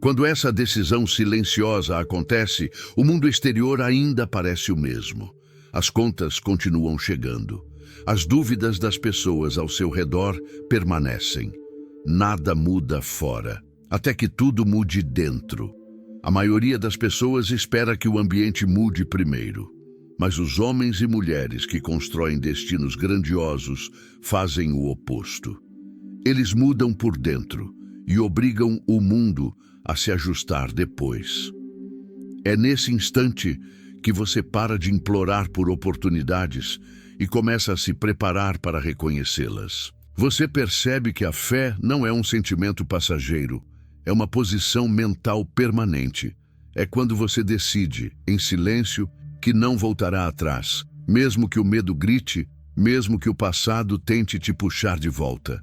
Quando essa decisão silenciosa acontece, o mundo exterior ainda parece o mesmo. As contas continuam chegando. As dúvidas das pessoas ao seu redor permanecem. Nada muda fora, até que tudo mude dentro. A maioria das pessoas espera que o ambiente mude primeiro. Mas os homens e mulheres que constroem destinos grandiosos fazem o oposto. Eles mudam por dentro e obrigam o mundo a se ajustar depois. É nesse instante que você para de implorar por oportunidades e começa a se preparar para reconhecê-las. Você percebe que a fé não é um sentimento passageiro, é uma posição mental permanente. É quando você decide, em silêncio, que não voltará atrás, mesmo que o medo grite, mesmo que o passado tente te puxar de volta.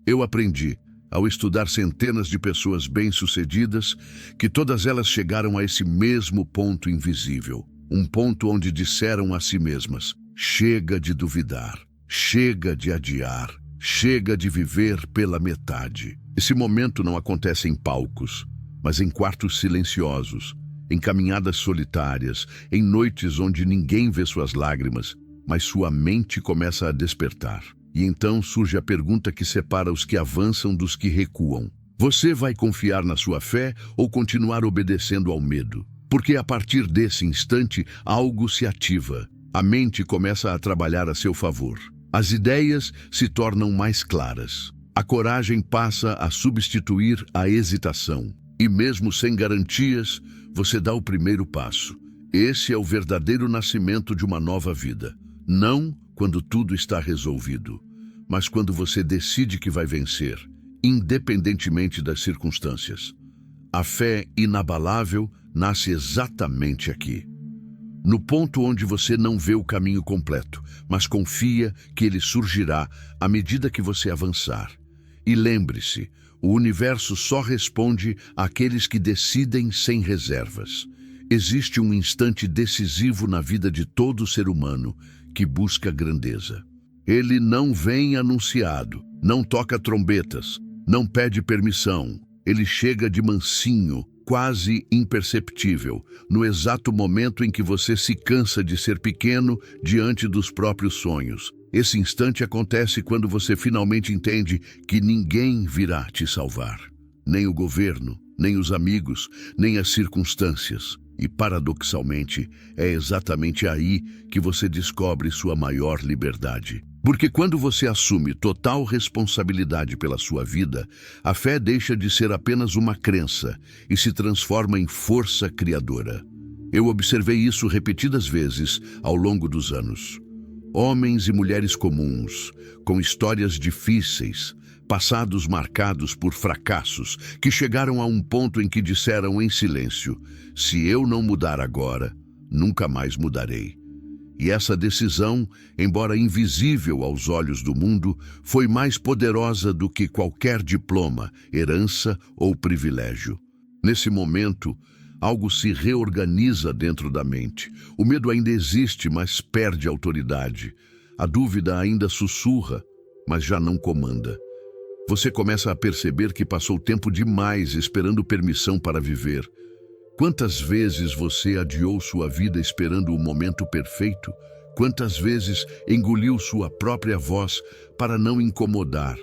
Eu aprendi, ao estudar centenas de pessoas bem-sucedidas, que todas elas chegaram a esse mesmo ponto invisível. Um ponto onde disseram a si mesmas: chega de duvidar, chega de adiar, chega de viver pela metade. Esse momento não acontece em palcos, mas em quartos silenciosos, em caminhadas solitárias, em noites onde ninguém vê suas lágrimas, mas sua mente começa a despertar. E então surge a pergunta que separa os que avançam dos que recuam. Você vai confiar na sua fé ou continuar obedecendo ao medo? Porque a partir desse instante, algo se ativa. A mente começa a trabalhar a seu favor. As ideias se tornam mais claras. A coragem passa a substituir a hesitação. E mesmo sem garantias, você dá o primeiro passo. Esse é o verdadeiro nascimento de uma nova vida. Não quando tudo está resolvido, mas quando você decide que vai vencer, independentemente das circunstâncias. A fé inabalável nasce exatamente aqui. No ponto onde você não vê o caminho completo, mas confia que ele surgirá à medida que você avançar. E lembre-se, o universo só responde àqueles que decidem sem reservas. Existe um instante decisivo na vida de todo ser humano que busca grandeza. Ele não vem anunciado, não toca trombetas, não pede permissão. Ele chega de mansinho, quase imperceptível, no exato momento em que você se cansa de ser pequeno diante dos próprios sonhos. Esse instante acontece quando você finalmente entende que ninguém virá te salvar. Nem o governo, nem os amigos, nem as circunstâncias. E, paradoxalmente, é exatamente aí que você descobre sua maior liberdade. Porque quando você assume total responsabilidade pela sua vida, a fé deixa de ser apenas uma crença e se transforma em força criadora. Eu observei isso repetidas vezes ao longo dos anos. Homens e mulheres comuns, com histórias difíceis, passados marcados por fracassos, que chegaram a um ponto em que disseram em silêncio: se eu não mudar agora, nunca mais mudarei. E essa decisão, embora invisível aos olhos do mundo, foi mais poderosa do que qualquer diploma, herança ou privilégio. Nesse momento, algo se reorganiza dentro da mente. O medo ainda existe, mas perde autoridade. A dúvida ainda sussurra, mas já não comanda. Você começa a perceber que passou tempo demais esperando permissão para viver. Quantas vezes você adiou sua vida esperando o momento perfeito? Quantas vezes engoliu sua própria voz para não incomodar?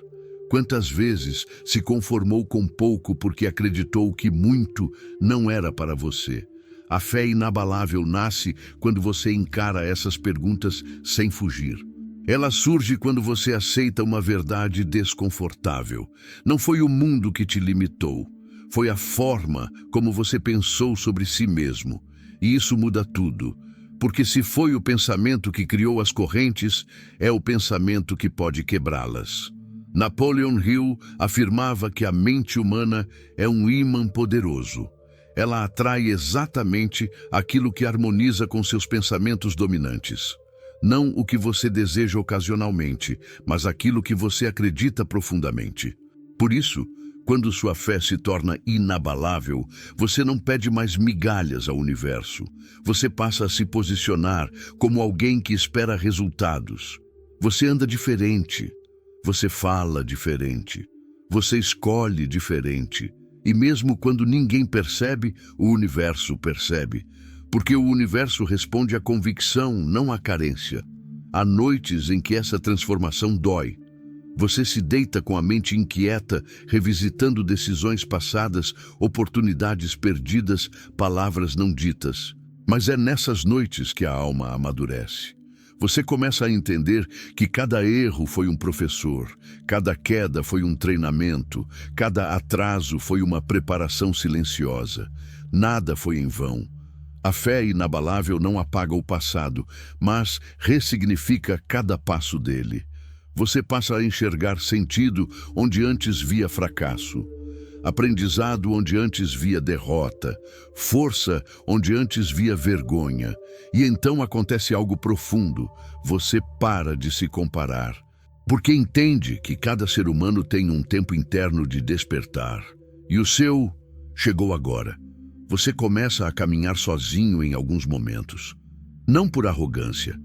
Quantas vezes se conformou com pouco porque acreditou que muito não era para você? A fé inabalável nasce quando você encara essas perguntas sem fugir. Ela surge quando você aceita uma verdade desconfortável. Não foi o mundo que te limitou. Foi a forma como você pensou sobre si mesmo. E isso muda tudo. Porque se foi o pensamento que criou as correntes, é o pensamento que pode quebrá-las. Napoleon Hill afirmava que a mente humana é um ímã poderoso. Ela atrai exatamente aquilo que harmoniza com seus pensamentos dominantes. Não o que você deseja ocasionalmente, mas aquilo que você acredita profundamente. Por isso, quando sua fé se torna inabalável, você não pede mais migalhas ao universo. Você passa a se posicionar como alguém que espera resultados. Você anda diferente. Você fala diferente. Você escolhe diferente. E mesmo quando ninguém percebe, o universo percebe. Porque o universo responde à convicção, não à carência. Há noites em que essa transformação dói. Você se deita com a mente inquieta, revisitando decisões passadas, oportunidades perdidas, palavras não ditas. Mas é nessas noites que a alma amadurece. Você começa a entender que cada erro foi um professor, cada queda foi um treinamento, cada atraso foi uma preparação silenciosa. Nada foi em vão. A fé inabalável não apaga o passado, mas ressignifica cada passo dele. Você passa a enxergar sentido onde antes via fracasso, aprendizado onde antes via derrota, força onde antes via vergonha. E então acontece algo profundo, você para de se comparar, porque entende que cada ser humano tem um tempo interno de despertar, e o seu chegou agora. Você começa a caminhar sozinho em alguns momentos, não por arrogância,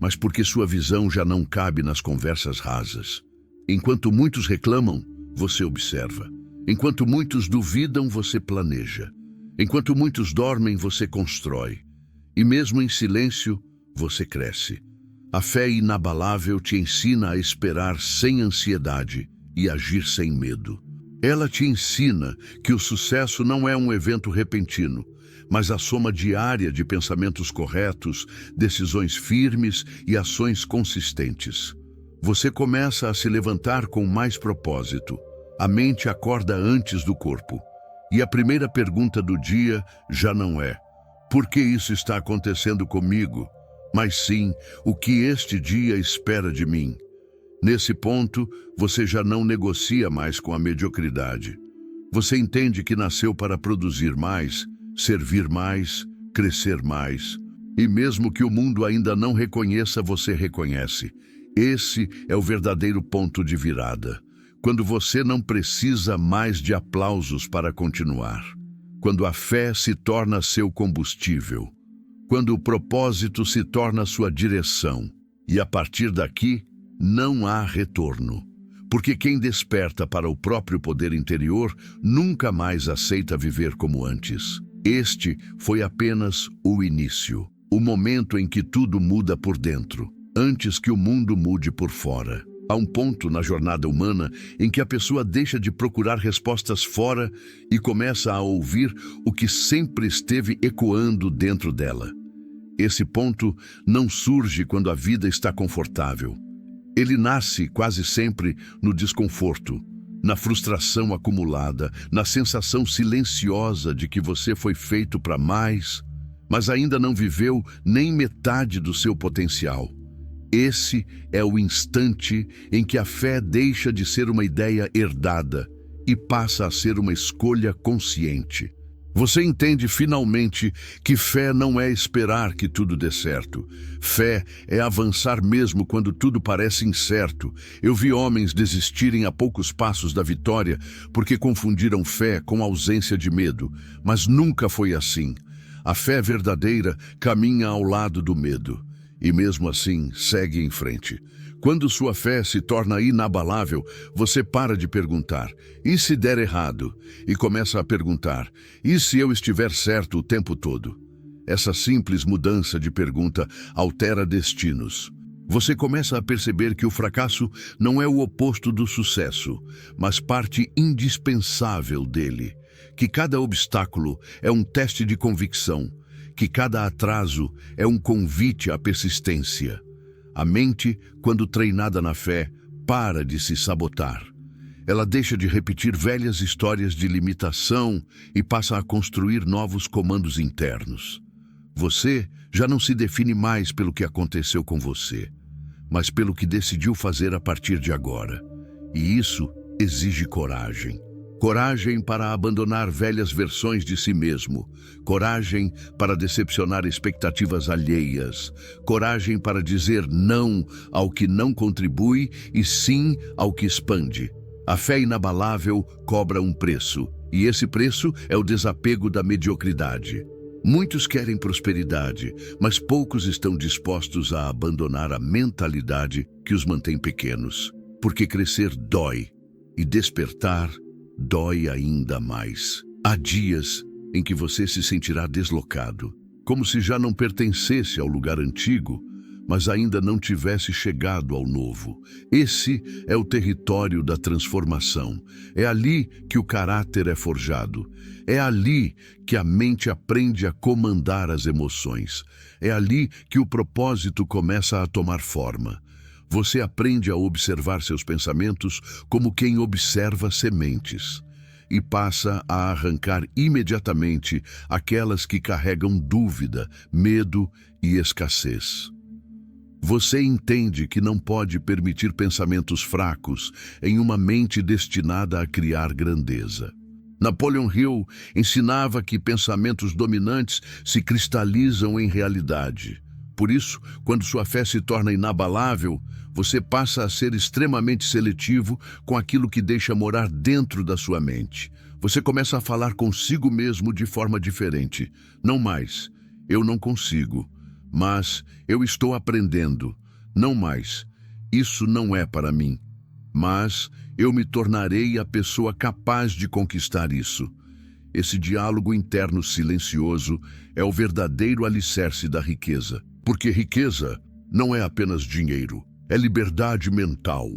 mas porque sua visão já não cabe nas conversas rasas. Enquanto muitos reclamam, você observa. Enquanto muitos duvidam, você planeja. Enquanto muitos dormem, você constrói. E mesmo em silêncio, você cresce. A fé inabalável te ensina a esperar sem ansiedade e agir sem medo. Ela te ensina que o sucesso não é um evento repentino, mas a soma diária de pensamentos corretos, decisões firmes e ações consistentes. Você começa a se levantar com mais propósito. A mente acorda antes do corpo. E a primeira pergunta do dia já não é: por que isso está acontecendo comigo? Mas sim, o que este dia espera de mim? Nesse ponto, você já não negocia mais com a mediocridade. Você entende que nasceu para produzir mais, servir mais, crescer mais. E mesmo que o mundo ainda não reconheça, você reconhece. Esse é o verdadeiro ponto de virada. Quando você não precisa mais de aplausos para continuar. Quando a fé se torna seu combustível. Quando o propósito se torna sua direção. E a partir daqui, não há retorno. Porque quem desperta para o próprio poder interior nunca mais aceita viver como antes. Este foi apenas o início, o momento em que tudo muda por dentro, antes que o mundo mude por fora. Há um ponto na jornada humana em que a pessoa deixa de procurar respostas fora e começa a ouvir o que sempre esteve ecoando dentro dela. Esse ponto não surge quando a vida está confortável. Ele nasce quase sempre no desconforto, na frustração acumulada, na sensação silenciosa de que você foi feito para mais, mas ainda não viveu nem metade do seu potencial. Esse é o instante em que a fé deixa de ser uma ideia herdada e passa a ser uma escolha consciente. Você entende finalmente que fé não é esperar que tudo dê certo. Fé é avançar mesmo quando tudo parece incerto. Eu vi homens desistirem a poucos passos da vitória porque confundiram fé com ausência de medo, mas nunca foi assim. A fé verdadeira caminha ao lado do medo e mesmo assim segue em frente. Quando sua fé se torna inabalável, você para de perguntar, e se der errado? E começa a perguntar, e se eu estiver certo o tempo todo? Essa simples mudança de pergunta altera destinos. Você começa a perceber que o fracasso não é o oposto do sucesso, mas parte indispensável dele. Que cada obstáculo é um teste de convicção, que cada atraso é um convite à persistência. A mente, quando treinada na fé, para de se sabotar. Ela deixa de repetir velhas histórias de limitação e passa a construir novos comandos internos. Você já não se define mais pelo que aconteceu com você, mas pelo que decidiu fazer a partir de agora. E isso exige coragem. Coragem para abandonar velhas versões de si mesmo. Coragem para decepcionar expectativas alheias. Coragem para dizer não ao que não contribui e sim ao que expande. A fé inabalável cobra um preço, e esse preço é o desapego da mediocridade. Muitos querem prosperidade, mas poucos estão dispostos a abandonar a mentalidade que os mantém pequenos. Porque crescer dói e despertar dói ainda mais. Há dias em que você se sentirá deslocado, como se já não pertencesse ao lugar antigo, mas ainda não tivesse chegado ao novo. Esse é o território da transformação. É ali que o caráter é forjado. É ali que a mente aprende a comandar as emoções. É ali que o propósito começa a tomar forma. Você aprende a observar seus pensamentos como quem observa sementes e passa a arrancar imediatamente aquelas que carregam dúvida, medo e escassez. Você entende que não pode permitir pensamentos fracos em uma mente destinada a criar grandeza. Napoleon Hill ensinava que pensamentos dominantes se cristalizam em realidade. Por isso, quando sua fé se torna inabalável, você passa a ser extremamente seletivo com aquilo que deixa morar dentro da sua mente. Você começa a falar consigo mesmo de forma diferente. Não mais, eu não consigo. Mas eu estou aprendendo. Não mais, isso não é para mim. Mas eu me tornarei a pessoa capaz de conquistar isso. Esse diálogo interno silencioso é o verdadeiro alicerce da riqueza. Porque riqueza não é apenas dinheiro, é liberdade mental,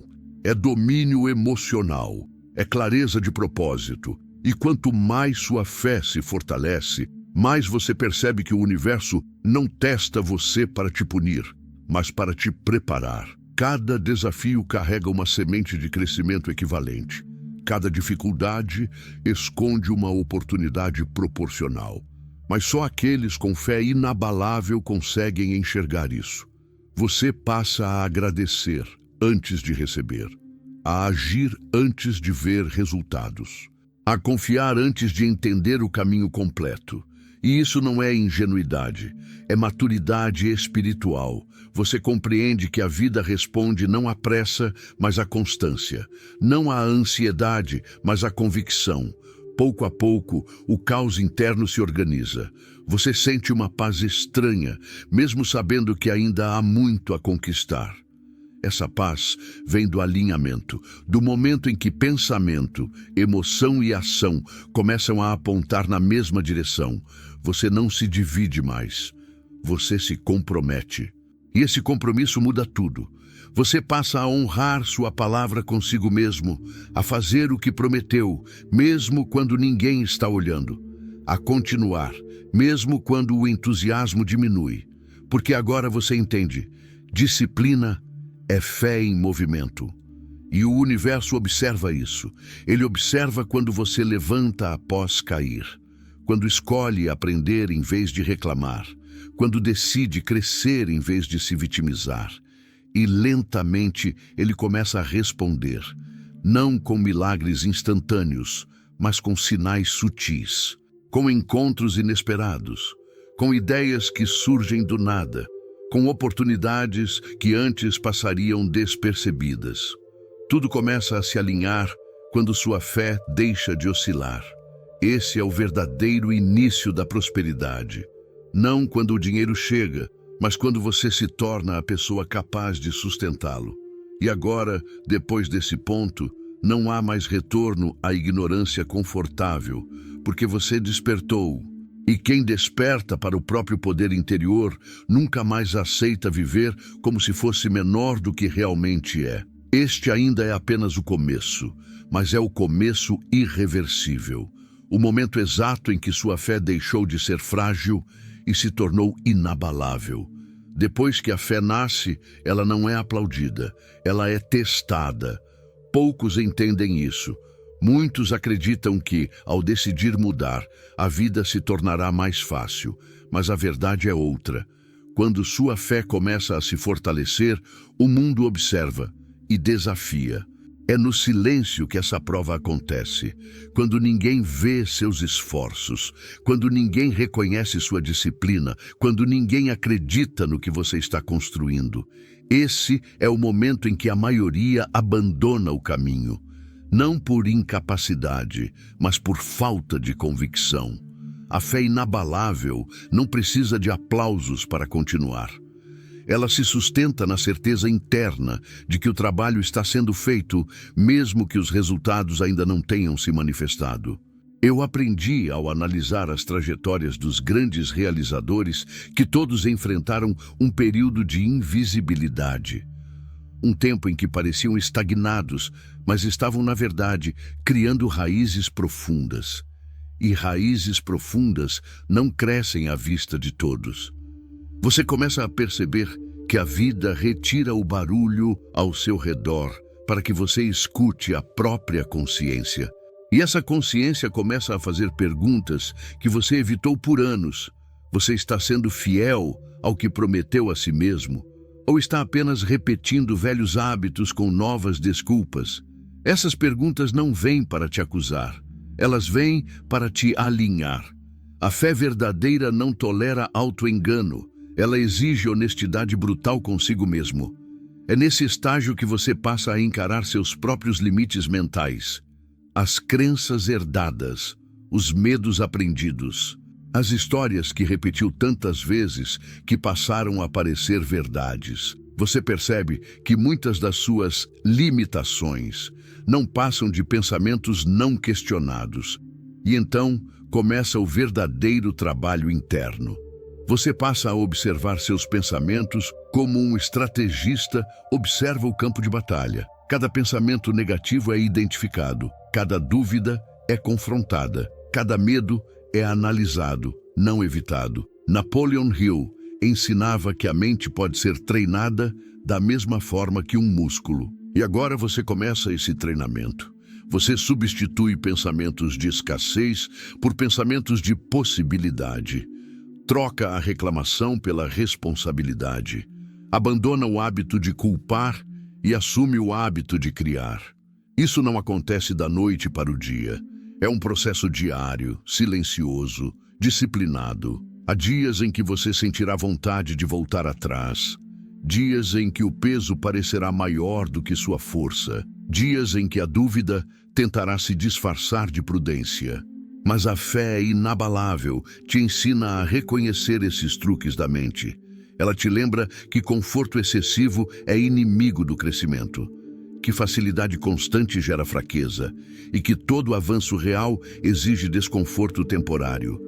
é domínio emocional, é clareza de propósito. E quanto mais sua fé se fortalece, mais você percebe que o universo não testa você para te punir, mas para te preparar. Cada desafio carrega uma semente de crescimento equivalente. Cada dificuldade esconde uma oportunidade proporcional. Mas só aqueles com fé inabalável conseguem enxergar isso. Você passa a agradecer antes de receber, a agir antes de ver resultados, a confiar antes de entender o caminho completo. E isso não é ingenuidade, é maturidade espiritual. Você compreende que a vida responde não à pressa, mas à constância, não à ansiedade, mas à convicção. Pouco a pouco, o caos interno se organiza. Você sente uma paz estranha, mesmo sabendo que ainda há muito a conquistar. Essa paz vem do alinhamento, do momento em que pensamento, emoção e ação começam a apontar na mesma direção. Você não se divide mais, você se compromete. E esse compromisso muda tudo. Você passa a honrar sua palavra consigo mesmo, a fazer o que prometeu, mesmo quando ninguém está olhando, a continuar, mesmo quando o entusiasmo diminui. Porque agora você entende, disciplina é fé em movimento. E o universo observa isso. Ele observa quando você levanta após cair, quando escolhe aprender em vez de reclamar, quando decide crescer em vez de se vitimizar. E lentamente ele começa a responder, não com milagres instantâneos, mas com sinais sutis, com encontros inesperados, com ideias que surgem do nada, com oportunidades que antes passariam despercebidas. Tudo começa a se alinhar quando sua fé deixa de oscilar. Esse é o verdadeiro início da prosperidade. Não quando o dinheiro chega, mas quando você se torna a pessoa capaz de sustentá-lo. E agora, depois desse ponto, não há mais retorno à ignorância confortável, porque você despertou. E quem desperta para o próprio poder interior nunca mais aceita viver como se fosse menor do que realmente é. Este ainda é apenas o começo, mas é o começo irreversível. O momento exato em que sua fé deixou de ser frágil e se tornou inabalável. Depois que a fé nasce, ela não é aplaudida, ela é testada. Poucos entendem isso. Muitos acreditam que, ao decidir mudar, a vida se tornará mais fácil, mas a verdade é outra. Quando sua fé começa a se fortalecer, o mundo observa e desafia. É no silêncio que essa prova acontece, quando ninguém vê seus esforços, quando ninguém reconhece sua disciplina, quando ninguém acredita no que você está construindo. Esse é o momento em que a maioria abandona o caminho, não por incapacidade, mas por falta de convicção. A fé inabalável não precisa de aplausos para continuar. Ela se sustenta na certeza interna de que o trabalho está sendo feito, mesmo que os resultados ainda não tenham se manifestado. Eu aprendi, ao analisar as trajetórias dos grandes realizadores, que todos enfrentaram um período de invisibilidade. Um tempo em que pareciam estagnados, mas estavam, na verdade, criando raízes profundas. E raízes profundas não crescem à vista de todos. Você começa a perceber que a vida retira o barulho ao seu redor para que você escute a própria consciência. E essa consciência começa a fazer perguntas que você evitou por anos. Você está sendo fiel ao que prometeu a si mesmo? Ou está apenas repetindo velhos hábitos com novas desculpas? Essas perguntas não vêm para te acusar. Elas vêm para te alinhar. A fé verdadeira não tolera auto-engano. Ela exige honestidade brutal consigo mesmo. É nesse estágio que você passa a encarar seus próprios limites mentais, as crenças herdadas, os medos aprendidos, as histórias que repetiu tantas vezes que passaram a parecer verdades. Você percebe que muitas das suas limitações não passam de pensamentos não questionados. E então começa o verdadeiro trabalho interno. Você passa a observar seus pensamentos como um estrategista observa o campo de batalha. Cada pensamento negativo é identificado, cada dúvida é confrontada, cada medo é analisado, não evitado. Napoleon Hill ensinava que a mente pode ser treinada da mesma forma que um músculo. E agora você começa esse treinamento. Você substitui pensamentos de escassez por pensamentos de possibilidade. Troca a reclamação pela responsabilidade. Abandona o hábito de culpar e assume o hábito de criar. Isso não acontece da noite para o dia. É um processo diário, silencioso, disciplinado. Há dias em que você sentirá vontade de voltar atrás. Dias em que o peso parecerá maior do que sua força. Dias em que a dúvida tentará se disfarçar de prudência. Mas a fé inabalável te ensina a reconhecer esses truques da mente. Ela te lembra que conforto excessivo é inimigo do crescimento, que facilidade constante gera fraqueza e que todo avanço real exige desconforto temporário.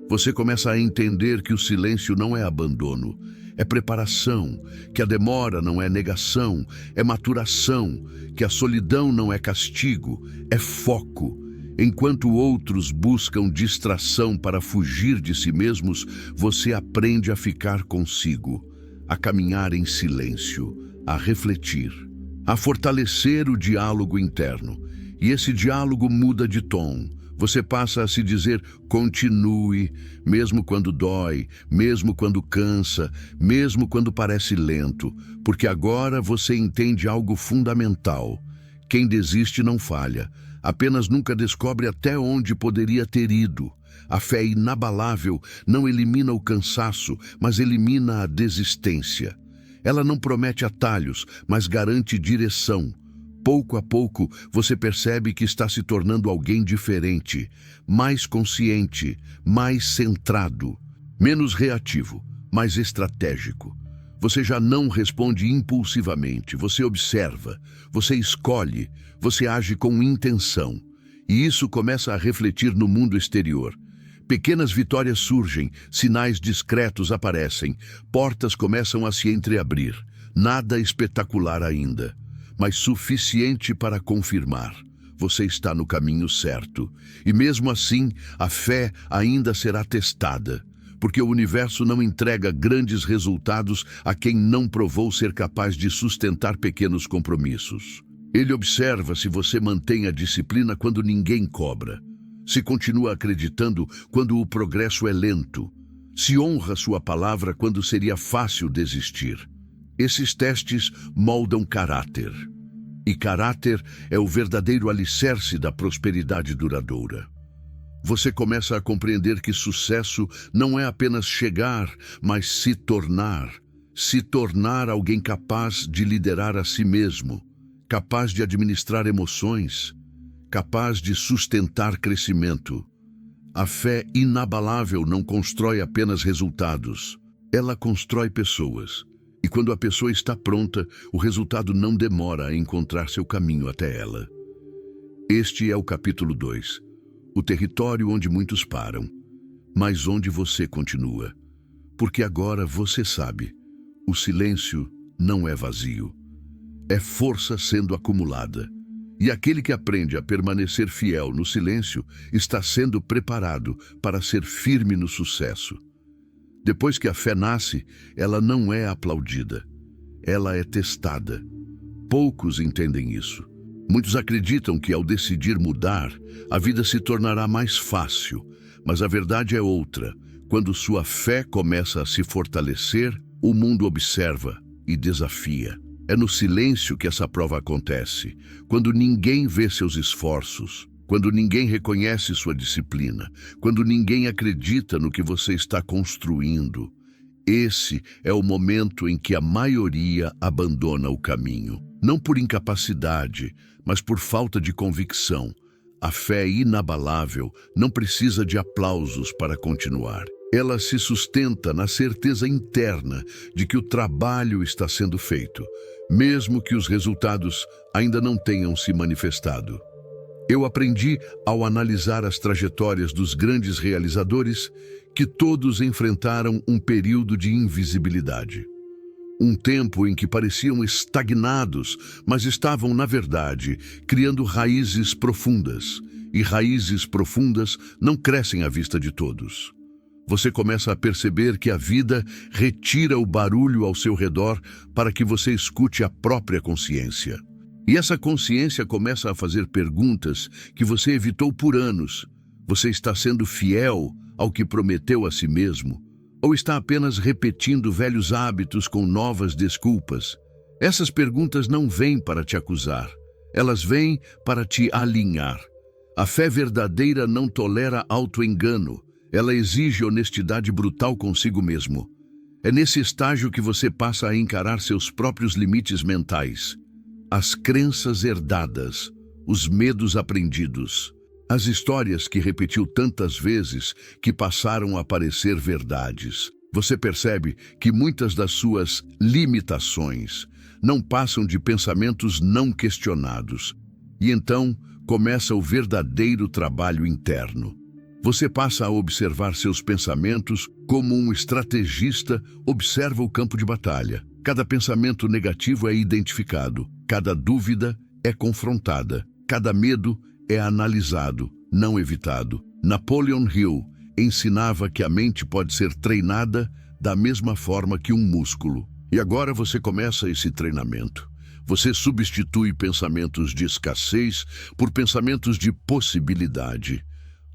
Você começa a entender que o silêncio não é abandono, é preparação, que a demora não é negação, é maturação, que a solidão não é castigo, é foco. Enquanto outros buscam distração para fugir de si mesmos, você aprende a ficar consigo, a caminhar em silêncio, a refletir, a fortalecer o diálogo interno. E esse diálogo muda de tom. Você passa a se dizer continue, mesmo quando dói, mesmo quando cansa, mesmo quando parece lento, porque agora você entende algo fundamental. Quem desiste não falha, apenas nunca descobre até onde poderia ter ido. A fé inabalável não elimina o cansaço, mas elimina a desistência. Ela não promete atalhos, mas garante direção. Pouco a pouco, você percebe que está se tornando alguém diferente, mais consciente, mais centrado, menos reativo, mais estratégico. Você já não responde impulsivamente, você observa, você escolhe, você age com intenção. E isso começa a refletir no mundo exterior. Pequenas vitórias surgem, sinais discretos aparecem, portas começam a se entreabrir. Nada espetacular ainda, mas suficiente para confirmar. Você está no caminho certo. E mesmo assim, a fé ainda será testada, porque o universo não entrega grandes resultados a quem não provou ser capaz de sustentar pequenos compromissos. Ele observa se você mantém a disciplina quando ninguém cobra, se continua acreditando quando o progresso é lento, se honra sua palavra quando seria fácil desistir. Esses testes moldam caráter. E caráter é o verdadeiro alicerce da prosperidade duradoura. Você começa a compreender que sucesso não é apenas chegar, mas se tornar. Se tornar alguém capaz de liderar a si mesmo, capaz de administrar emoções, capaz de sustentar crescimento. A fé inabalável não constrói apenas resultados, ela constrói pessoas. E quando a pessoa está pronta, o resultado não demora a encontrar seu caminho até ela. Este é o capítulo 2, o território onde muitos param, mas onde você continua. Porque agora você sabe, o silêncio não é vazio, é força sendo acumulada. E aquele que aprende a permanecer fiel no silêncio está sendo preparado para ser firme no sucesso. Depois que a fé nasce, ela não é aplaudida, ela é testada. Poucos entendem isso. Muitos acreditam que ao decidir mudar, a vida se tornará mais fácil, mas a verdade é outra. Quando sua fé começa a se fortalecer, o mundo observa e desafia. É no silêncio que essa prova acontece, quando ninguém vê seus esforços, quando ninguém reconhece sua disciplina, quando ninguém acredita no que você está construindo. Esse é o momento em que a maioria abandona o caminho. Não por incapacidade, mas por falta de convicção. A fé inabalável não precisa de aplausos para continuar. Ela se sustenta na certeza interna de que o trabalho está sendo feito, mesmo que os resultados ainda não tenham se manifestado. Eu aprendi, ao analisar as trajetórias dos grandes realizadores, que todos enfrentaram um período de invisibilidade. Um tempo em que pareciam estagnados, mas estavam, na verdade, criando raízes profundas. E raízes profundas não crescem à vista de todos. Você começa a perceber que a vida retira o barulho ao seu redor para que você escute a própria consciência. E essa consciência começa a fazer perguntas que você evitou por anos. Você está sendo fiel ao que prometeu a si mesmo? Ou está apenas repetindo velhos hábitos com novas desculpas? Essas perguntas não vêm para te acusar. Elas vêm para te alinhar. A fé verdadeira não tolera auto-engano. Ela exige honestidade brutal consigo mesmo. É nesse estágio que você passa a encarar seus próprios limites mentais, as crenças herdadas, os medos aprendidos, as histórias que repetiu tantas vezes que passaram a parecer verdades. Você percebe que muitas das suas limitações não passam de pensamentos não questionados. E então começa o verdadeiro trabalho interno. Você passa a observar seus pensamentos como um estrategista observa o campo de batalha. Cada pensamento negativo é identificado, cada dúvida é confrontada, cada medo é analisado, não evitado. Napoleon Hill ensinava que a mente pode ser treinada da mesma forma que um músculo. E agora você começa esse treinamento. Você substitui pensamentos de escassez por pensamentos de possibilidade.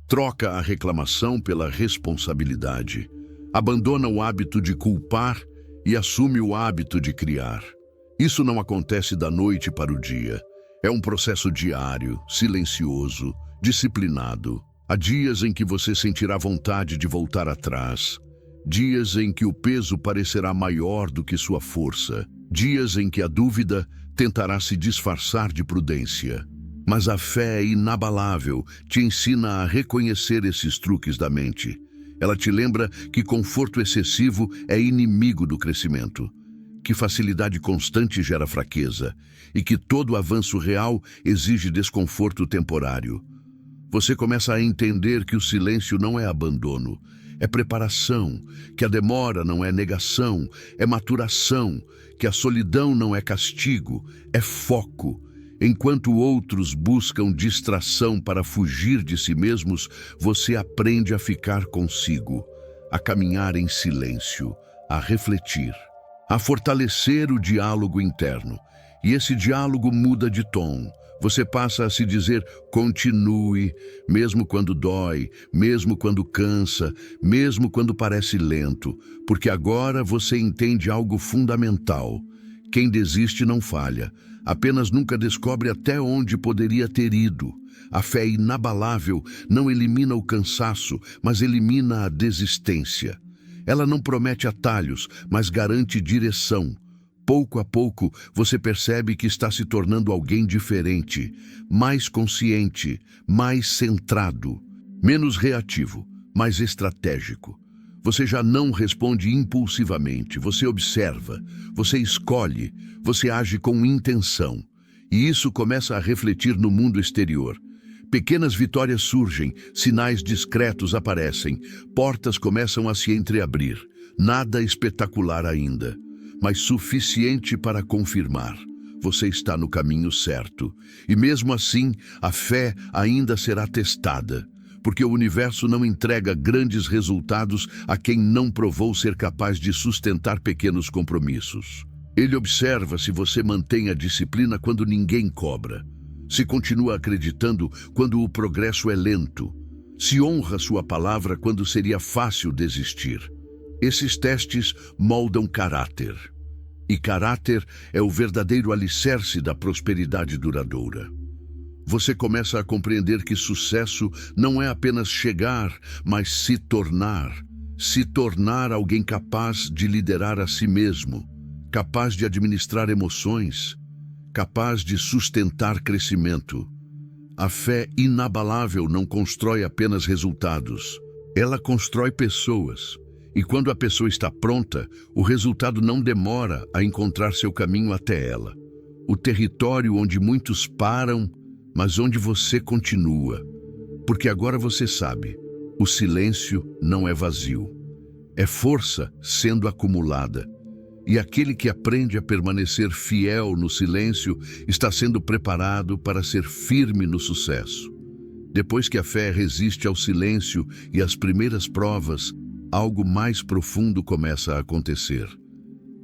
Troca a reclamação pela responsabilidade. Abandona o hábito de culpar e assume o hábito de criar. Isso não acontece da noite para o dia. É um processo diário, silencioso, disciplinado. Há dias em que você sentirá vontade de voltar atrás. Dias em que o peso parecerá maior do que sua força. Dias em que a dúvida tentará se disfarçar de prudência. Mas a fé inabalável te ensina a reconhecer esses truques da mente. Ela te lembra que conforto excessivo é inimigo do crescimento, que facilidade constante gera fraqueza e que todo avanço real exige desconforto temporário. Você começa a entender que o silêncio não é abandono, é preparação, que a demora não é negação, é maturação, que a solidão não é castigo, é foco. Enquanto outros buscam distração para fugir de si mesmos, você aprende a ficar consigo, a caminhar em silêncio, a refletir, a fortalecer o diálogo interno. E esse diálogo muda de tom. Você passa a se dizer continue, mesmo quando dói, mesmo quando cansa, mesmo quando parece lento, porque agora você entende algo fundamental. Quem desiste não falha, apenas nunca descobre até onde poderia ter ido. A fé inabalável não elimina o cansaço, mas elimina a desistência. Ela não promete atalhos, mas garante direção. Pouco a pouco, você percebe que está se tornando alguém diferente, mais consciente, mais centrado, menos reativo, mais estratégico. Você já não responde impulsivamente, você observa, você escolhe, você age com intenção. E isso começa a refletir no mundo exterior. Pequenas vitórias surgem, sinais discretos aparecem, portas começam a se entreabrir. Nada espetacular ainda, mas suficiente para confirmar. Você está no caminho certo. E mesmo assim, a fé ainda será testada, porque o universo não entrega grandes resultados a quem não provou ser capaz de sustentar pequenos compromissos. Ele observa se você mantém a disciplina quando ninguém cobra, se continua acreditando quando o progresso é lento, se honra sua palavra quando seria fácil desistir. Esses testes moldam caráter. E caráter é o verdadeiro alicerce da prosperidade duradoura. Você começa a compreender que sucesso não é apenas chegar, mas se tornar. Se tornar alguém capaz de liderar a si mesmo, capaz de administrar emoções, capaz de sustentar crescimento. A fé inabalável não constrói apenas resultados, ela constrói pessoas. E quando a pessoa está pronta, o resultado não demora a encontrar seu caminho até ela. O território onde muitos param, mas onde você continua. Porque agora você sabe, o silêncio não é vazio. É força sendo acumulada. E aquele que aprende a permanecer fiel no silêncio está sendo preparado para ser firme no sucesso. Depois que a fé resiste ao silêncio e às primeiras provas, algo mais profundo começa a acontecer.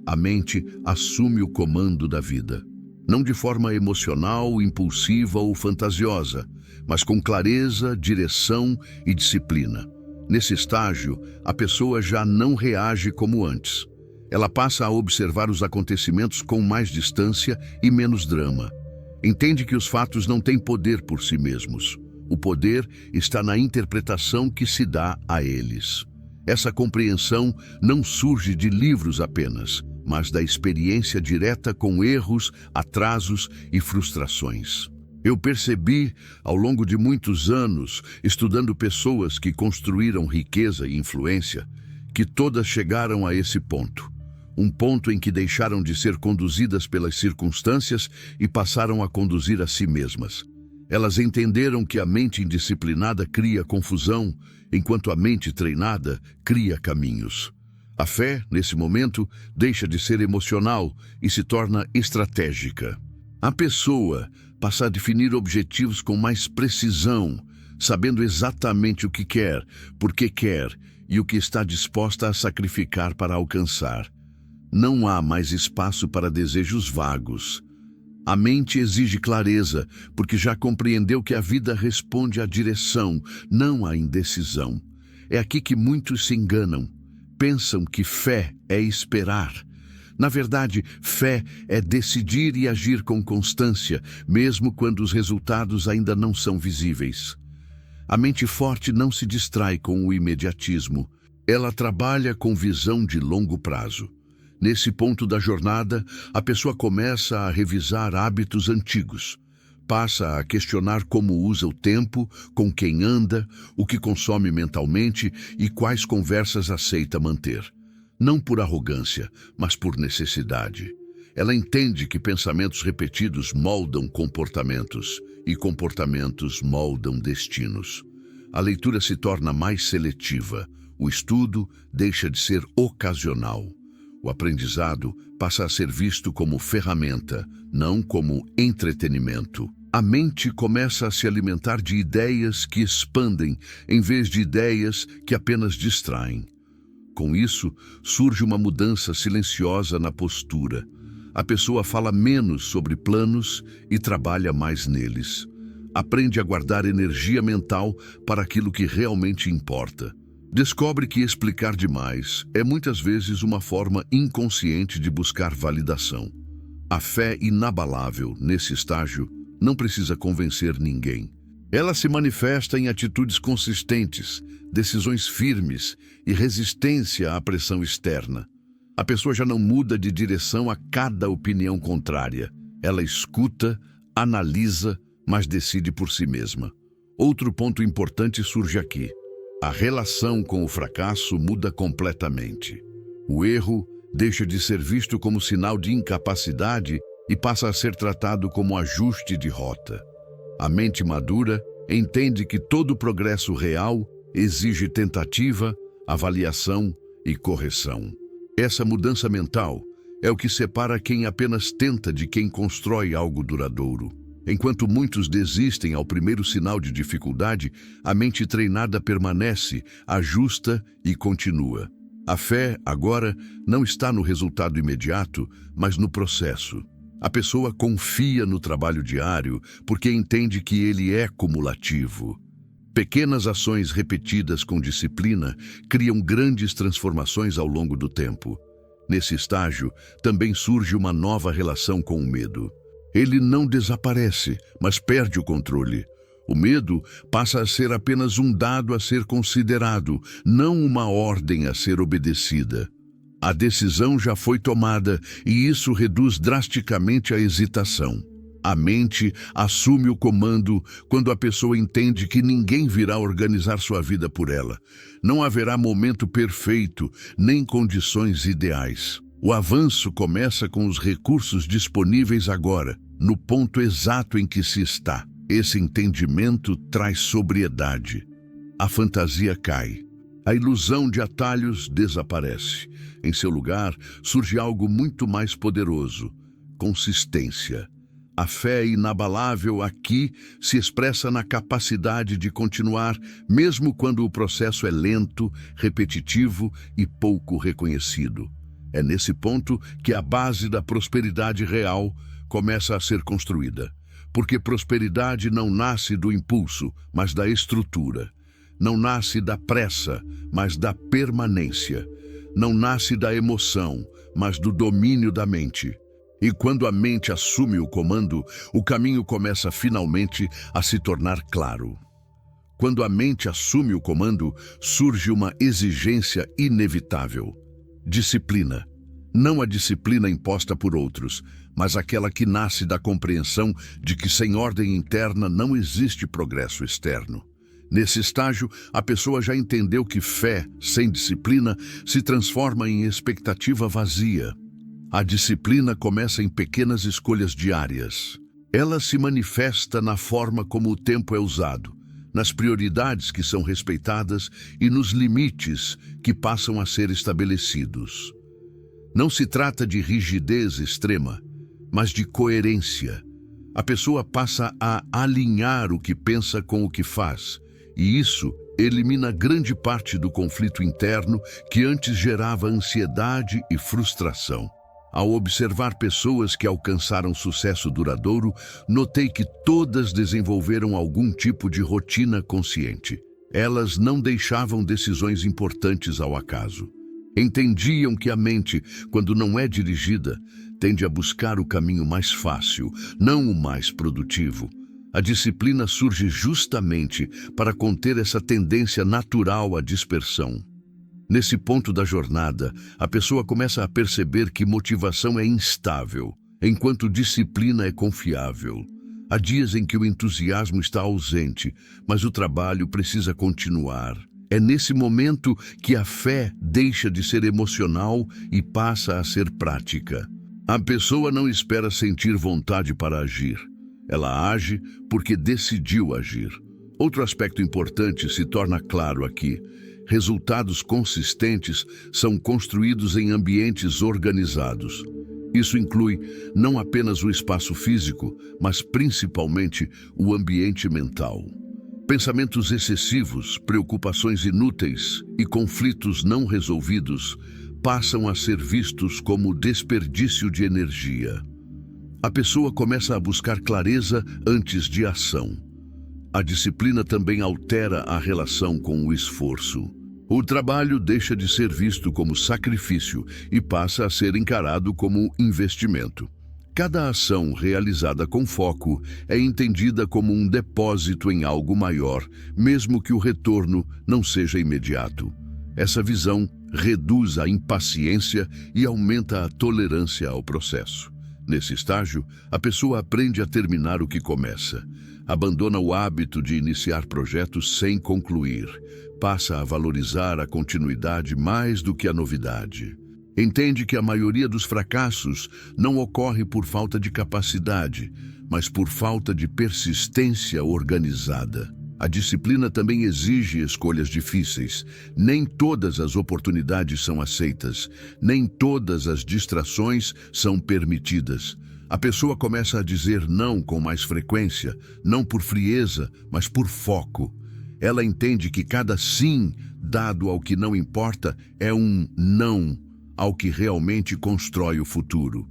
A mente assume o comando da vida. Não de forma emocional, impulsiva ou fantasiosa, mas com clareza, direção e disciplina. Nesse estágio, a pessoa já não reage como antes. Ela passa a observar os acontecimentos com mais distância e menos drama. Entende que os fatos não têm poder por si mesmos. O poder está na interpretação que se dá a eles. Essa compreensão não surge de livros apenas, mas da experiência direta com erros, atrasos e frustrações. Eu percebi, ao longo de muitos anos, estudando pessoas que construíram riqueza e influência, que todas chegaram a esse ponto. Um ponto em que deixaram de ser conduzidas pelas circunstâncias e passaram a conduzir a si mesmas. Elas entenderam que a mente indisciplinada cria confusão, enquanto a mente treinada cria caminhos. A fé, nesse momento, deixa de ser emocional e se torna estratégica. A pessoa passa a definir objetivos com mais precisão, sabendo exatamente o que quer, por que quer e o que está disposta a sacrificar para alcançar. Não há mais espaço para desejos vagos. A mente exige clareza, porque já compreendeu que a vida responde à direção, não à indecisão. É aqui que muitos se enganam. Pensam que fé é esperar. Na verdade, fé é decidir e agir com constância, mesmo quando os resultados ainda não são visíveis. A mente forte não se distrai com o imediatismo. Ela trabalha com visão de longo prazo. Nesse ponto da jornada, a pessoa começa a revisar hábitos antigos. Passa a questionar como usa o tempo, com quem anda, o que consome mentalmente e quais conversas aceita manter. Não por arrogância, mas por necessidade. Ela entende que pensamentos repetidos moldam comportamentos e comportamentos moldam destinos. A leitura se torna mais seletiva. O estudo deixa de ser ocasional. O aprendizado passa a ser visto como ferramenta, não como entretenimento. A mente começa a se alimentar de ideias que expandem, em vez de ideias que apenas distraem. Com isso, surge uma mudança silenciosa na postura. A pessoa fala menos sobre planos e trabalha mais neles. Aprende a guardar energia mental para aquilo que realmente importa. Descobre que explicar demais é muitas vezes uma forma inconsciente de buscar validação. A fé inabalável, nesse estágio, não precisa convencer ninguém. Ela se manifesta em atitudes consistentes, decisões firmes e resistência à pressão externa. A pessoa já não muda de direção a cada opinião contrária. Ela escuta, analisa, mas decide por si mesma. Outro ponto importante surge aqui. A relação com o fracasso muda completamente. O erro deixa de ser visto como sinal de incapacidade e passa a ser tratado como ajuste de rota. A mente madura entende que todo progresso real exige tentativa, avaliação e correção. Essa mudança mental é o que separa quem apenas tenta de quem constrói algo duradouro. Enquanto muitos desistem ao primeiro sinal de dificuldade, a mente treinada permanece, ajusta e continua. A fé, agora, não está no resultado imediato, mas no processo. A pessoa confia no trabalho diário porque entende que ele é cumulativo. Pequenas ações repetidas com disciplina criam grandes transformações ao longo do tempo. Nesse estágio, também surge uma nova relação com o medo. Ele não desaparece, mas perde o controle. O medo passa a ser apenas um dado a ser considerado, não uma ordem a ser obedecida. A decisão já foi tomada e isso reduz drasticamente a hesitação. A mente assume o comando quando a pessoa entende que ninguém virá organizar sua vida por ela. Não haverá momento perfeito, nem condições ideais. O avanço começa com os recursos disponíveis agora, no ponto exato em que se está. Esse entendimento traz sobriedade. A fantasia cai. A ilusão de atalhos desaparece. Em seu lugar, surge algo muito mais poderoso: consistência. A fé inabalável aqui se expressa na capacidade de continuar, mesmo quando o processo é lento, repetitivo e pouco reconhecido. É nesse ponto que a base da prosperidade real começa a ser construída. Porque prosperidade não nasce do impulso, mas da estrutura. Não nasce da pressa, mas da permanência. Não nasce da emoção, mas do domínio da mente. E quando a mente assume o comando, o caminho começa finalmente a se tornar claro. Quando a mente assume o comando, surge uma exigência inevitável: disciplina. Não a disciplina imposta por outros, mas aquela que nasce da compreensão de que sem ordem interna não existe progresso externo. Nesse estágio, a pessoa já entendeu que fé, sem disciplina, se transforma em expectativa vazia. A disciplina começa em pequenas escolhas diárias. Ela se manifesta na forma como o tempo é usado, nas prioridades que são respeitadas e nos limites que passam a ser estabelecidos. Não se trata de rigidez extrema, mas de coerência. A pessoa passa a alinhar o que pensa com o que faz, e isso elimina grande parte do conflito interno que antes gerava ansiedade e frustração. Ao observar pessoas que alcançaram sucesso duradouro, notei que todas desenvolveram algum tipo de rotina consciente. Elas não deixavam decisões importantes ao acaso. Entendiam que a mente, quando não é dirigida, tende a buscar o caminho mais fácil, não o mais produtivo. A disciplina surge justamente para conter essa tendência natural à dispersão. Nesse ponto da jornada, a pessoa começa a perceber que motivação é instável, enquanto disciplina é confiável. Há dias em que o entusiasmo está ausente, mas o trabalho precisa continuar. É nesse momento que a fé deixa de ser emocional e passa a ser prática. A pessoa não espera sentir vontade para agir. Ela age porque decidiu agir. Outro aspecto importante se torna claro aqui. Resultados consistentes são construídos em ambientes organizados. Isso inclui não apenas o espaço físico, mas principalmente o ambiente mental. Pensamentos excessivos, preocupações inúteis e conflitos não resolvidos passam a ser vistos como desperdício de energia. A pessoa começa a buscar clareza antes de ação. A disciplina também altera a relação com o esforço. O trabalho deixa de ser visto como sacrifício e passa a ser encarado como investimento. Cada ação realizada com foco é entendida como um depósito em algo maior, mesmo que o retorno não seja imediato. Essa visão reduz a impaciência e aumenta a tolerância ao processo. Nesse estágio, a pessoa aprende a terminar o que começa. Abandona o hábito de iniciar projetos sem concluir. Passa a valorizar a continuidade mais do que a novidade. Entende que a maioria dos fracassos não ocorre por falta de capacidade, mas por falta de persistência organizada. A disciplina também exige escolhas difíceis. Nem todas as oportunidades são aceitas, nem todas as distrações são permitidas. A pessoa começa a dizer não com mais frequência, não por frieza, mas por foco. Ela entende que cada sim dado ao que não importa é um não ao que realmente constrói o futuro.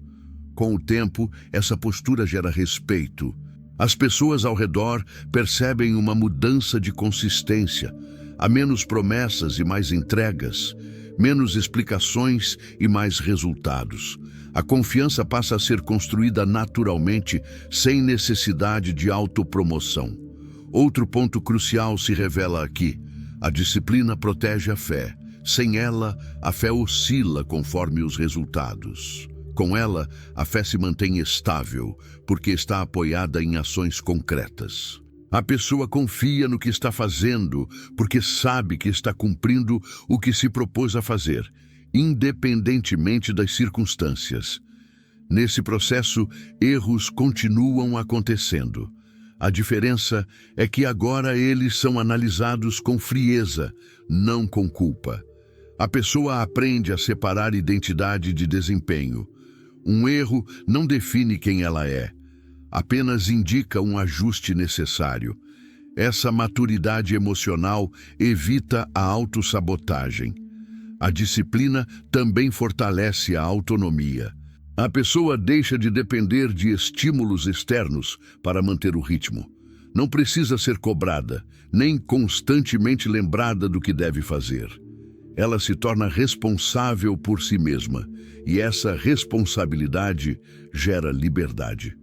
Com o tempo, essa postura gera respeito. As pessoas ao redor percebem uma mudança de consistência. Há menos promessas e mais entregas, menos explicações e mais resultados. A confiança passa a ser construída naturalmente, sem necessidade de autopromoção. Outro ponto crucial se revela aqui. A disciplina protege a fé. Sem ela, a fé oscila conforme os resultados. Com ela, a fé se mantém estável, porque está apoiada em ações concretas. A pessoa confia no que está fazendo, porque sabe que está cumprindo o que se propôs a fazer, independentemente das circunstâncias. Nesse processo, erros continuam acontecendo. A diferença é que agora eles são analisados com frieza, não com culpa. A pessoa aprende a separar identidade de desempenho. Um erro não define quem ela é, apenas indica um ajuste necessário. Essa maturidade emocional evita a autossabotagem. A disciplina também fortalece a autonomia. A pessoa deixa de depender de estímulos externos para manter o ritmo. Não precisa ser cobrada, nem constantemente lembrada do que deve fazer. Ela se torna responsável por si mesma, e essa responsabilidade gera liberdade.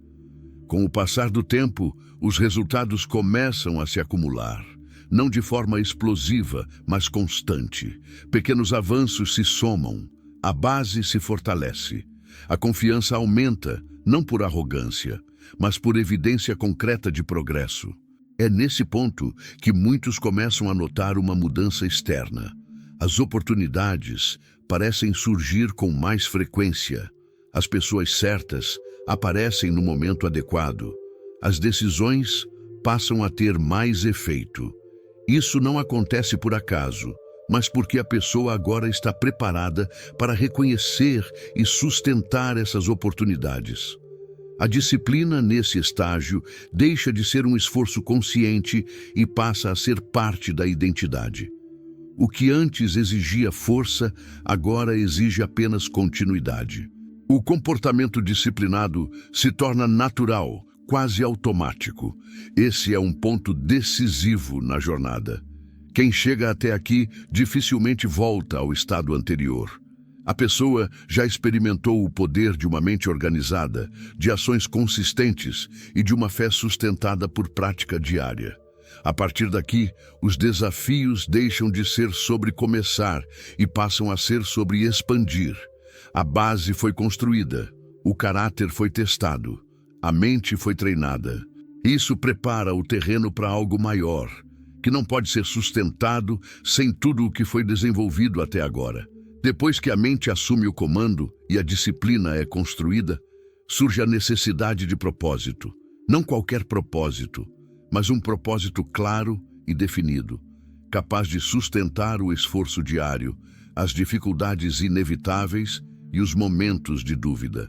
Com o passar do tempo, os resultados começam a se acumular. Não de forma explosiva, mas constante. Pequenos avanços se somam, a base se fortalece. A confiança aumenta, não por arrogância, mas por evidência concreta de progresso. É nesse ponto que muitos começam a notar uma mudança externa. As oportunidades parecem surgir com mais frequência. As pessoas certas aparecem no momento adequado. As decisões passam a ter mais efeito. Isso não acontece por acaso, mas porque a pessoa agora está preparada para reconhecer e sustentar essas oportunidades. A disciplina nesse estágio deixa de ser um esforço consciente e passa a ser parte da identidade. O que antes exigia força, agora exige apenas continuidade. O comportamento disciplinado se torna natural, quase automático. Esse é um ponto decisivo na jornada. Quem chega até aqui dificilmente volta ao estado anterior. A pessoa já experimentou o poder de uma mente organizada, de ações consistentes e de uma fé sustentada por prática diária. A partir daqui, os desafios deixam de ser sobre começar e passam a ser sobre expandir. A base foi construída, o caráter foi testado, a mente foi treinada. Isso prepara o terreno para algo maior, que não pode ser sustentado sem tudo o que foi desenvolvido até agora. Depois que a mente assume o comando e a disciplina é construída, surge a necessidade de propósito. Não qualquer propósito, mas um propósito claro e definido, capaz de sustentar o esforço diário, as dificuldades inevitáveis e os momentos de dúvida.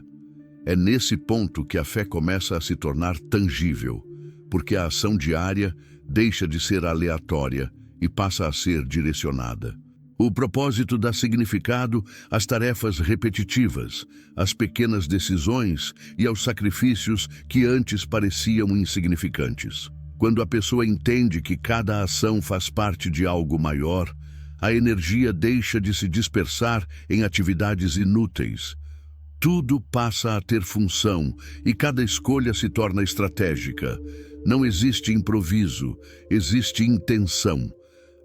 É nesse ponto que a fé começa a se tornar tangível, porque a ação diária deixa de ser aleatória e passa a ser direcionada. O propósito dá significado às tarefas repetitivas, às pequenas decisões e aos sacrifícios que antes pareciam insignificantes. Quando a pessoa entende que cada ação faz parte de algo maior, a energia deixa de se dispersar em atividades inúteis. Tudo passa a ter função e cada escolha se torna estratégica. Não existe improviso, existe intenção.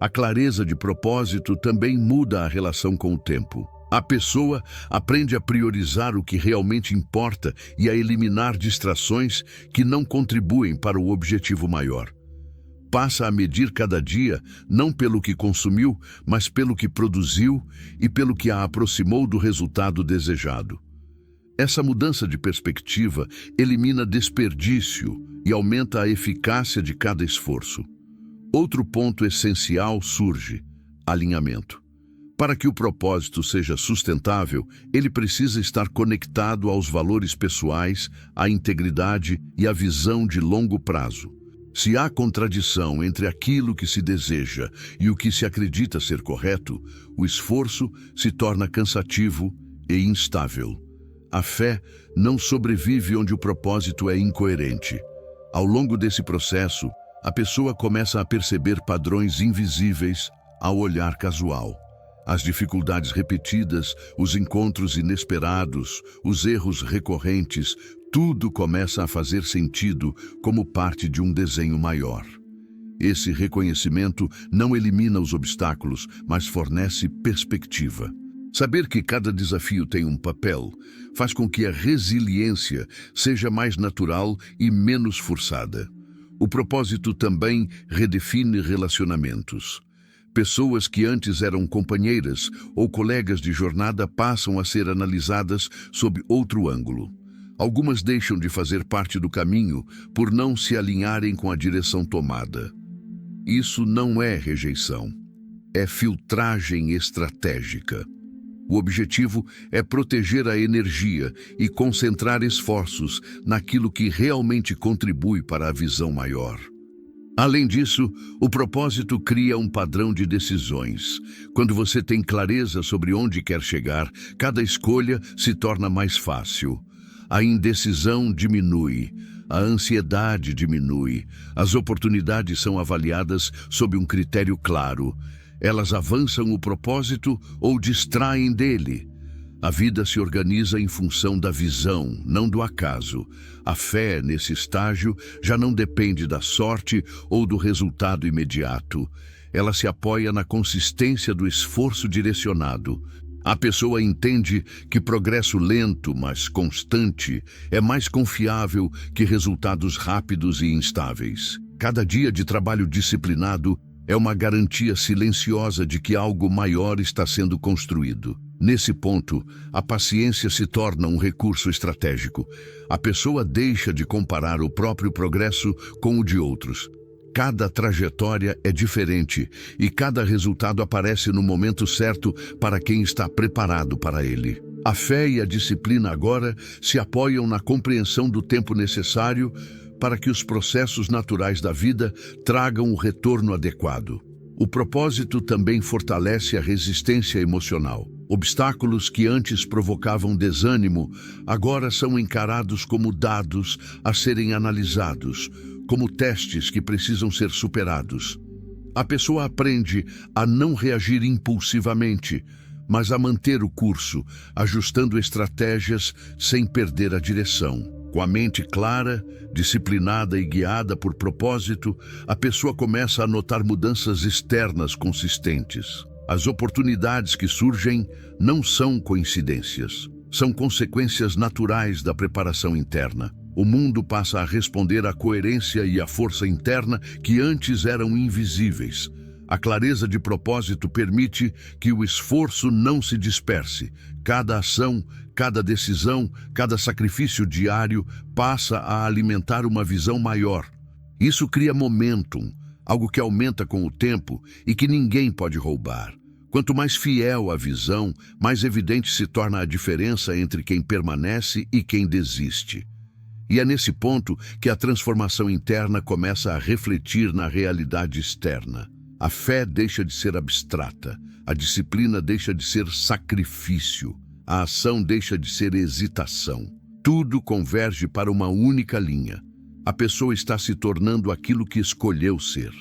A clareza de propósito também muda a relação com o tempo. A pessoa aprende a priorizar o que realmente importa e a eliminar distrações que não contribuem para o objetivo maior. Passa a medir cada dia não pelo que consumiu, mas pelo que produziu e pelo que a aproximou do resultado desejado. Essa mudança de perspectiva elimina desperdício e aumenta a eficácia de cada esforço. Outro ponto essencial surge: alinhamento. Para que o propósito seja sustentável, ele precisa estar conectado aos valores pessoais, à integridade e à visão de longo prazo. Se há contradição entre aquilo que se deseja e o que se acredita ser correto, o esforço se torna cansativo e instável. A fé não sobrevive onde o propósito é incoerente. Ao longo desse processo, a pessoa começa a perceber padrões invisíveis ao olhar casual. As dificuldades repetidas, os encontros inesperados, os erros recorrentes, tudo começa a fazer sentido como parte de um desenho maior. Esse reconhecimento não elimina os obstáculos, mas fornece perspectiva. Saber que cada desafio tem um papel faz com que a resiliência seja mais natural e menos forçada. O propósito também redefine relacionamentos. Pessoas que antes eram companheiras ou colegas de jornada passam a ser analisadas sob outro ângulo. Algumas deixam de fazer parte do caminho por não se alinharem com a direção tomada. Isso não é rejeição, é filtragem estratégica. O objetivo é proteger a energia e concentrar esforços naquilo que realmente contribui para a visão maior. Além disso, o propósito cria um padrão de decisões. Quando você tem clareza sobre onde quer chegar, cada escolha se torna mais fácil. A indecisão diminui, a ansiedade diminui, as oportunidades são avaliadas sob um critério claro. Elas avançam o propósito ou distraem dele. A vida se organiza em função da visão, não do acaso. A fé, nesse estágio, já não depende da sorte ou do resultado imediato. Ela se apoia na consistência do esforço direcionado. A pessoa entende que progresso lento, mas constante, é mais confiável que resultados rápidos e instáveis. Cada dia de trabalho disciplinado é uma garantia silenciosa de que algo maior está sendo construído. Nesse ponto, a paciência se torna um recurso estratégico. A pessoa deixa de comparar o próprio progresso com o de outros. Cada trajetória é diferente e cada resultado aparece no momento certo para quem está preparado para ele. A fé e a disciplina agora se apoiam na compreensão do tempo necessário para que os processos naturais da vida tragam o retorno adequado. O propósito também fortalece a resistência emocional. Obstáculos que antes provocavam desânimo, agora são encarados como dados a serem analisados, como testes que precisam ser superados. A pessoa aprende a não reagir impulsivamente, mas a manter o curso, ajustando estratégias sem perder a direção. Com a mente clara, disciplinada e guiada por propósito, a pessoa começa a notar mudanças externas consistentes. As oportunidades que surgem não são coincidências, são consequências naturais da preparação interna. O mundo passa a responder à coerência e à força interna que antes eram invisíveis. A clareza de propósito permite que o esforço não se disperse. Cada ação, cada decisão, cada sacrifício diário passa a alimentar uma visão maior. Isso cria momentum, algo que aumenta com o tempo e que ninguém pode roubar. Quanto mais fiel a visão, mais evidente se torna a diferença entre quem permanece e quem desiste. E é nesse ponto que a transformação interna começa a refletir na realidade externa. A fé deixa de ser abstrata, a disciplina deixa de ser sacrifício, a ação deixa de ser hesitação. Tudo converge para uma única linha. A pessoa está se tornando aquilo que escolheu ser.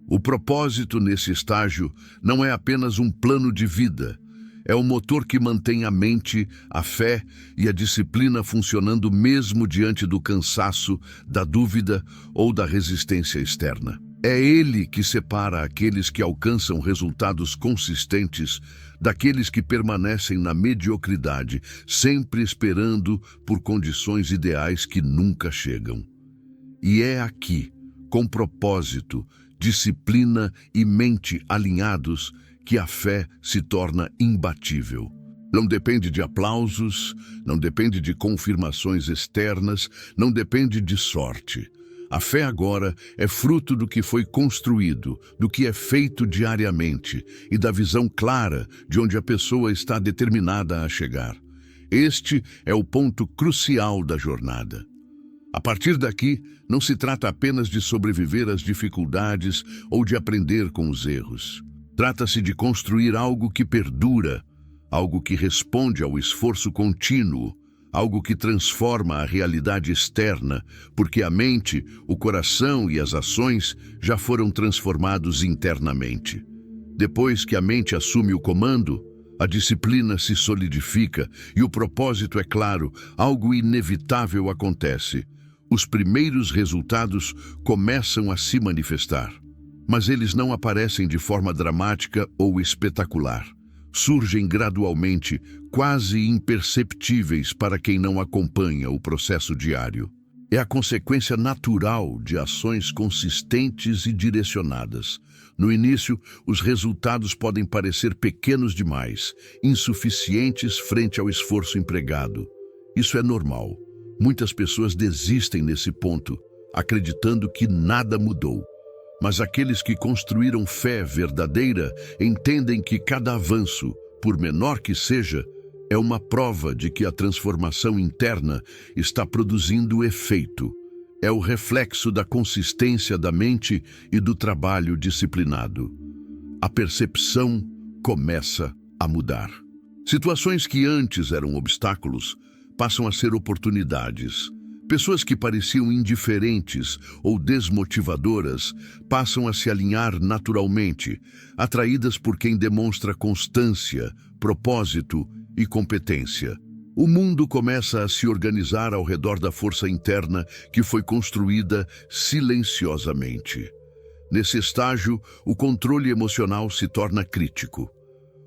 O propósito nesse estágio não é apenas um plano de vida, é o motor que mantém a mente, a fé e a disciplina funcionando mesmo diante do cansaço, da dúvida ou da resistência externa. É ele que separa aqueles que alcançam resultados consistentes daqueles que permanecem na mediocridade, sempre esperando por condições ideais que nunca chegam. E é aqui, com propósito, disciplina e mente alinhados, que a fé se torna imbatível. Não depende de aplausos, não depende de confirmações externas, não depende de sorte. A fé agora é fruto do que foi construído, do que é feito diariamente e da visão clara de onde a pessoa está determinada a chegar. Este é o ponto crucial da jornada. A partir daqui, não se trata apenas de sobreviver às dificuldades ou de aprender com os erros. Trata-se de construir algo que perdura, algo que responde ao esforço contínuo, algo que transforma a realidade externa, porque a mente, o coração e as ações já foram transformados internamente. Depois que a mente assume o comando, a disciplina se solidifica e o propósito é claro, algo inevitável acontece. Os primeiros resultados começam a se manifestar, mas eles não aparecem de forma dramática ou espetacular. Surgem gradualmente, quase imperceptíveis para quem não acompanha o processo diário. É a consequência natural de ações consistentes e direcionadas. No início, os resultados podem parecer pequenos demais, insuficientes frente ao esforço empregado. Isso é normal. Muitas pessoas desistem nesse ponto, acreditando que nada mudou. Mas aqueles que construíram fé verdadeira entendem que cada avanço, por menor que seja, é uma prova de que a transformação interna está produzindo efeito. É o reflexo da consistência da mente e do trabalho disciplinado. A percepção começa a mudar. Situações que antes eram obstáculos passam a ser oportunidades. Pessoas que pareciam indiferentes ou desmotivadoras passam a se alinhar naturalmente, atraídas por quem demonstra constância, propósito e competência. O mundo começa a se organizar ao redor da força interna que foi construída silenciosamente. Nesse estágio, o controle emocional se torna crítico.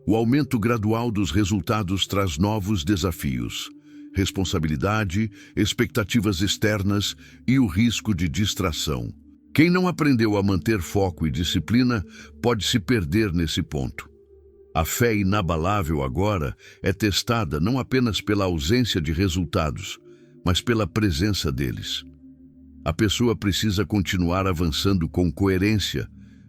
O aumento gradual dos resultados traz novos desafios. Responsabilidade, expectativas externas e o risco de distração. Quem não aprendeu a manter foco e disciplina pode se perder nesse ponto. A fé inabalável agora é testada não apenas pela ausência de resultados, mas pela presença deles. A pessoa precisa continuar avançando com coerência,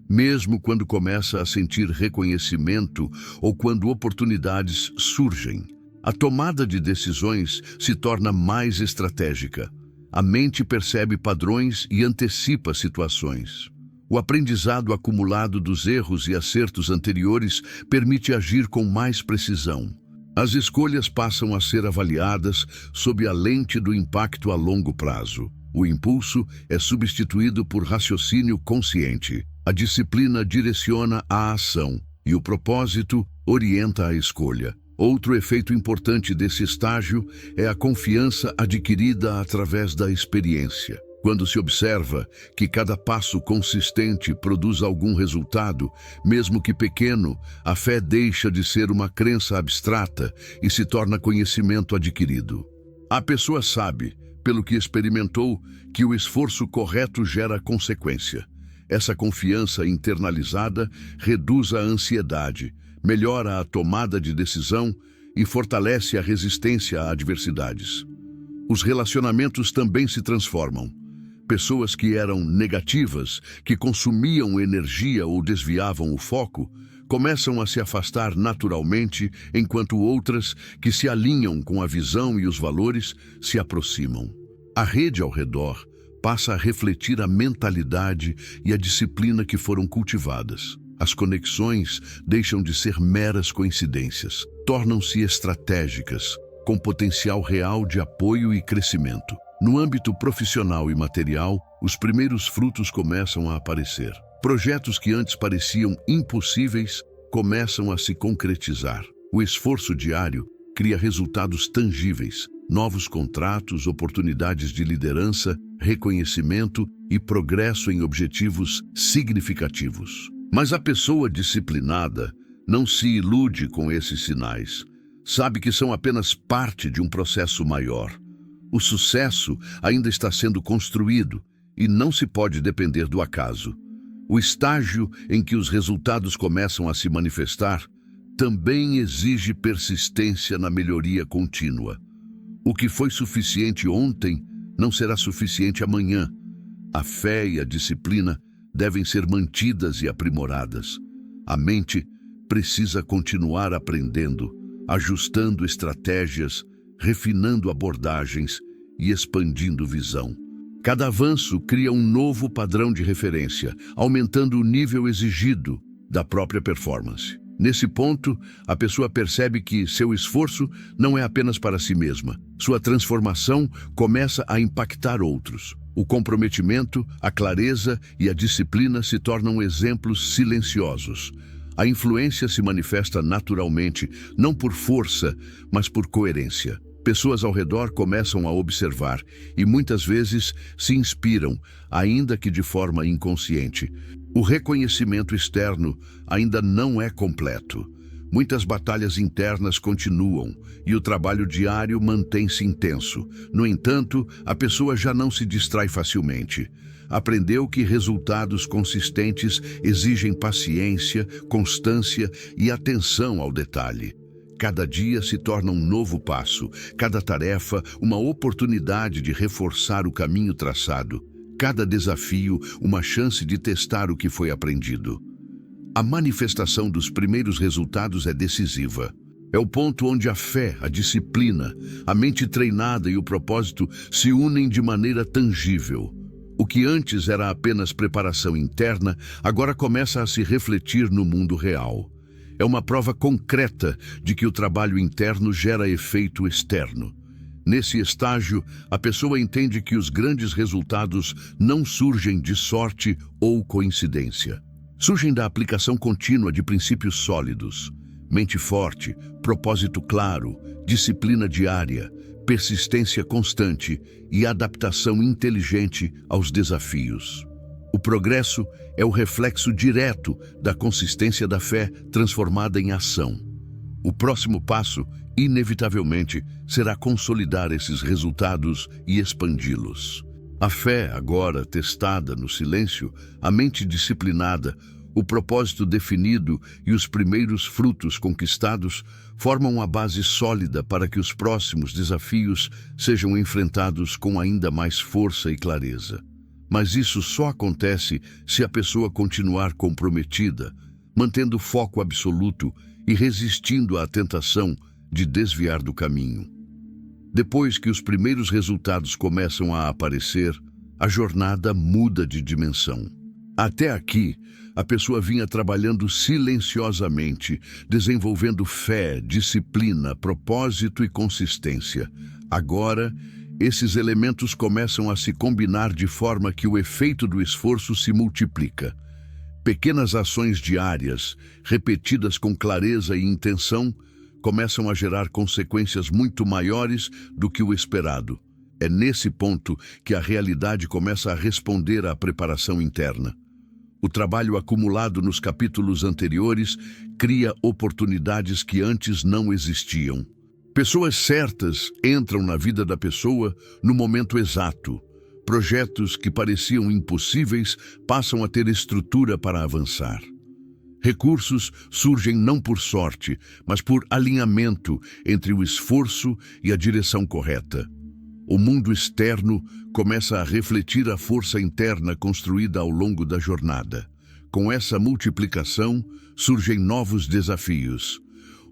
mesmo quando começa a sentir reconhecimento ou quando oportunidades surgem. A tomada de decisões se torna mais estratégica. A mente percebe padrões e antecipa situações. O aprendizado acumulado dos erros e acertos anteriores permite agir com mais precisão. As escolhas passam a ser avaliadas sob a lente do impacto a longo prazo. O impulso é substituído por raciocínio consciente. A disciplina direciona a ação e o propósito orienta a escolha. Outro efeito importante desse estágio é a confiança adquirida através da experiência. Quando se observa que cada passo consistente produz algum resultado, mesmo que pequeno, a fé deixa de ser uma crença abstrata e se torna conhecimento adquirido. A pessoa sabe, pelo que experimentou, que o esforço correto gera consequência. Essa confiança internalizada reduz a ansiedade, melhora a tomada de decisão e fortalece a resistência a adversidades. Os relacionamentos também se transformam. Pessoas que eram negativas, que consumiam energia ou desviavam o foco, começam a se afastar naturalmente, enquanto outras, que se alinham com a visão e os valores, se aproximam. A rede ao redor passa a refletir a mentalidade e a disciplina que foram cultivadas. As conexões deixam de ser meras coincidências, tornam-se estratégicas, com potencial real de apoio e crescimento. No âmbito profissional e material, os primeiros frutos começam a aparecer. Projetos que antes pareciam impossíveis começam a se concretizar. O esforço diário cria resultados tangíveis, novos contratos, oportunidades de liderança reconhecimento e progresso em objetivos significativos. Mas a pessoa disciplinada não se ilude com esses sinais. Sabe que são apenas parte de um processo maior. O sucesso ainda está sendo construído e não se pode depender do acaso. O estágio em que os resultados começam a se manifestar também exige persistência na melhoria contínua. O que foi suficiente ontem não será suficiente amanhã. A fé e a disciplina devem ser mantidas e aprimoradas. A mente precisa continuar aprendendo, ajustando estratégias, refinando abordagens e expandindo visão. Cada avanço cria um novo padrão de referência, aumentando o nível exigido da própria performance. Nesse ponto, a pessoa percebe que seu esforço não é apenas para si mesma. Sua transformação começa a impactar outros. O comprometimento, a clareza e a disciplina se tornam exemplos silenciosos. A influência se manifesta naturalmente, não por força, mas por coerência. Pessoas ao redor começam a observar e muitas vezes se inspiram, ainda que de forma inconsciente. O reconhecimento externo ainda não é completo. Muitas batalhas internas continuam e o trabalho diário mantém-se intenso. No entanto, a pessoa já não se distrai facilmente. Aprendeu que resultados consistentes exigem paciência, constância e atenção ao detalhe. Cada dia se torna um novo passo, cada tarefa uma oportunidade de reforçar o caminho traçado, cada desafio uma chance de testar o que foi aprendido. A manifestação dos primeiros resultados é decisiva. É o ponto onde a fé, a disciplina, a mente treinada e o propósito se unem de maneira tangível. O que antes era apenas preparação interna, agora começa a se refletir no mundo real. É uma prova concreta de que o trabalho interno gera efeito externo. Nesse estágio, a pessoa entende que os grandes resultados não surgem de sorte ou coincidência. Surgem da aplicação contínua de princípios sólidos, mente forte, propósito claro, disciplina diária, persistência constante e adaptação inteligente aos desafios. O progresso é o reflexo direto da consistência da fé transformada em ação. O próximo passo, inevitavelmente, será consolidar esses resultados e expandi-los. A fé, agora testada no silêncio, a mente disciplinada, o propósito definido e os primeiros frutos conquistados formam a base sólida para que os próximos desafios sejam enfrentados com ainda mais força e clareza. Mas isso só acontece se a pessoa continuar comprometida, mantendo foco absoluto e resistindo à tentação de desviar do caminho. Depois que os primeiros resultados começam a aparecer, a jornada muda de dimensão. Até aqui, a pessoa vinha trabalhando silenciosamente, desenvolvendo fé, disciplina, propósito e consistência. Agora, esses elementos começam a se combinar de forma que o efeito do esforço se multiplica. Pequenas ações diárias, repetidas com clareza e intenção, começam a gerar consequências muito maiores do que o esperado. É nesse ponto que a realidade começa a responder à preparação interna. O trabalho acumulado nos capítulos anteriores cria oportunidades que antes não existiam. Pessoas certas entram na vida da pessoa no momento exato. Projetos que pareciam impossíveis passam a ter estrutura para avançar. Recursos surgem não por sorte, mas por alinhamento entre o esforço e a direção correta. O mundo externo começa a refletir a força interna construída ao longo da jornada. Com essa multiplicação, surgem novos desafios.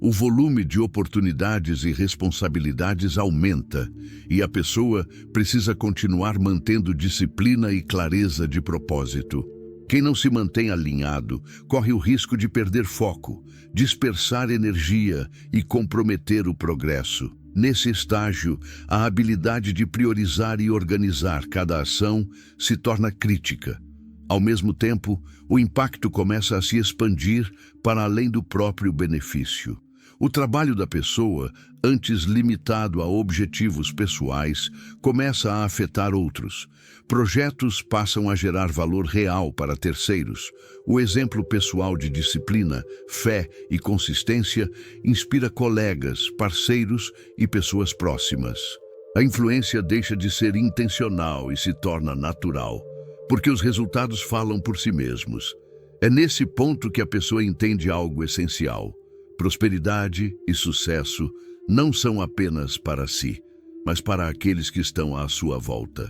O volume de oportunidades e responsabilidades aumenta, e a pessoa precisa continuar mantendo disciplina e clareza de propósito. Quem não se mantém alinhado corre o risco de perder foco, dispersar energia e comprometer o progresso. Nesse estágio, a habilidade de priorizar e organizar cada ação se torna crítica. Ao mesmo tempo, o impacto começa a se expandir para além do próprio benefício. O trabalho da pessoa, antes limitado a objetivos pessoais, começa a afetar outros. Projetos passam a gerar valor real para terceiros. O exemplo pessoal de disciplina, fé e consistência inspira colegas, parceiros e pessoas próximas. A influência deixa de ser intencional e se torna natural, porque os resultados falam por si mesmos. É nesse ponto que a pessoa entende algo essencial. Prosperidade e sucesso não são apenas para si, mas para aqueles que estão à sua volta.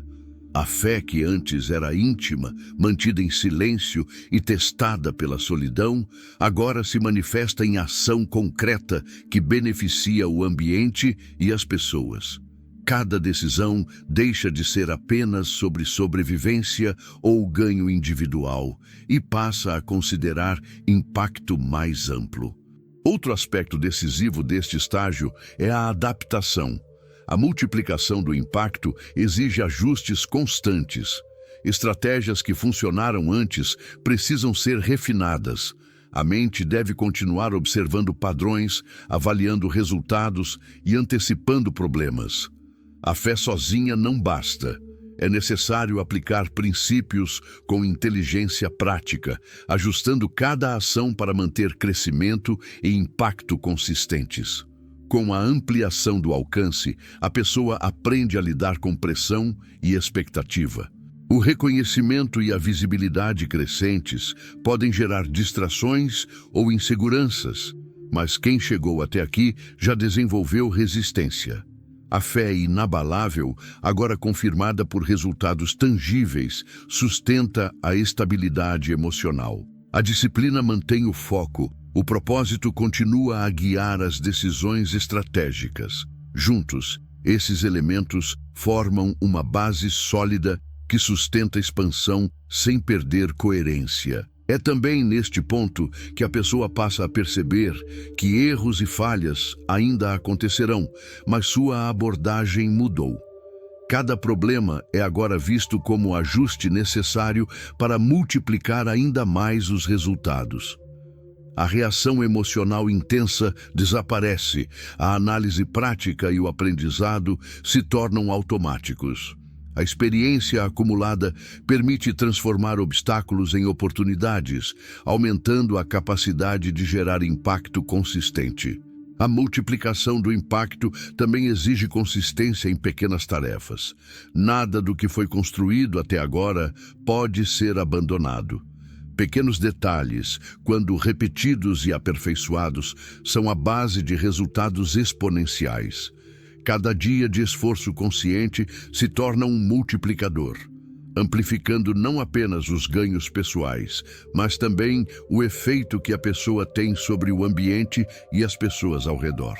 A fé que antes era íntima, mantida em silêncio e testada pela solidão, agora se manifesta em ação concreta que beneficia o ambiente e as pessoas. Cada decisão deixa de ser apenas sobre sobrevivência ou ganho individual e passa a considerar impacto mais amplo. Outro aspecto decisivo deste estágio é a adaptação. A multiplicação do impacto exige ajustes constantes. Estratégias que funcionaram antes precisam ser refinadas. A mente deve continuar observando padrões, avaliando resultados e antecipando problemas. A fé sozinha não basta. É necessário aplicar princípios com inteligência prática, ajustando cada ação para manter crescimento e impacto consistentes. Com a ampliação do alcance, a pessoa aprende a lidar com pressão e expectativa. O reconhecimento e a visibilidade crescentes podem gerar distrações ou inseguranças, mas quem chegou até aqui já desenvolveu resistência. A fé inabalável, agora confirmada por resultados tangíveis, sustenta a estabilidade emocional. A disciplina mantém o foco, o propósito continua a guiar as decisões estratégicas. Juntos, esses elementos formam uma base sólida que sustenta a expansão sem perder coerência. É também neste ponto que a pessoa passa a perceber que erros e falhas ainda acontecerão, mas sua abordagem mudou. Cada problema é agora visto como o ajuste necessário para multiplicar ainda mais os resultados. A reação emocional intensa desaparece, a análise prática e o aprendizado se tornam automáticos. A experiência acumulada permite transformar obstáculos em oportunidades, aumentando a capacidade de gerar impacto consistente. A multiplicação do impacto também exige consistência em pequenas tarefas. Nada do que foi construído até agora pode ser abandonado. Pequenos detalhes, quando repetidos e aperfeiçoados, são a base de resultados exponenciais. Cada dia de esforço consciente se torna um multiplicador, amplificando não apenas os ganhos pessoais, mas também o efeito que a pessoa tem sobre o ambiente e as pessoas ao redor.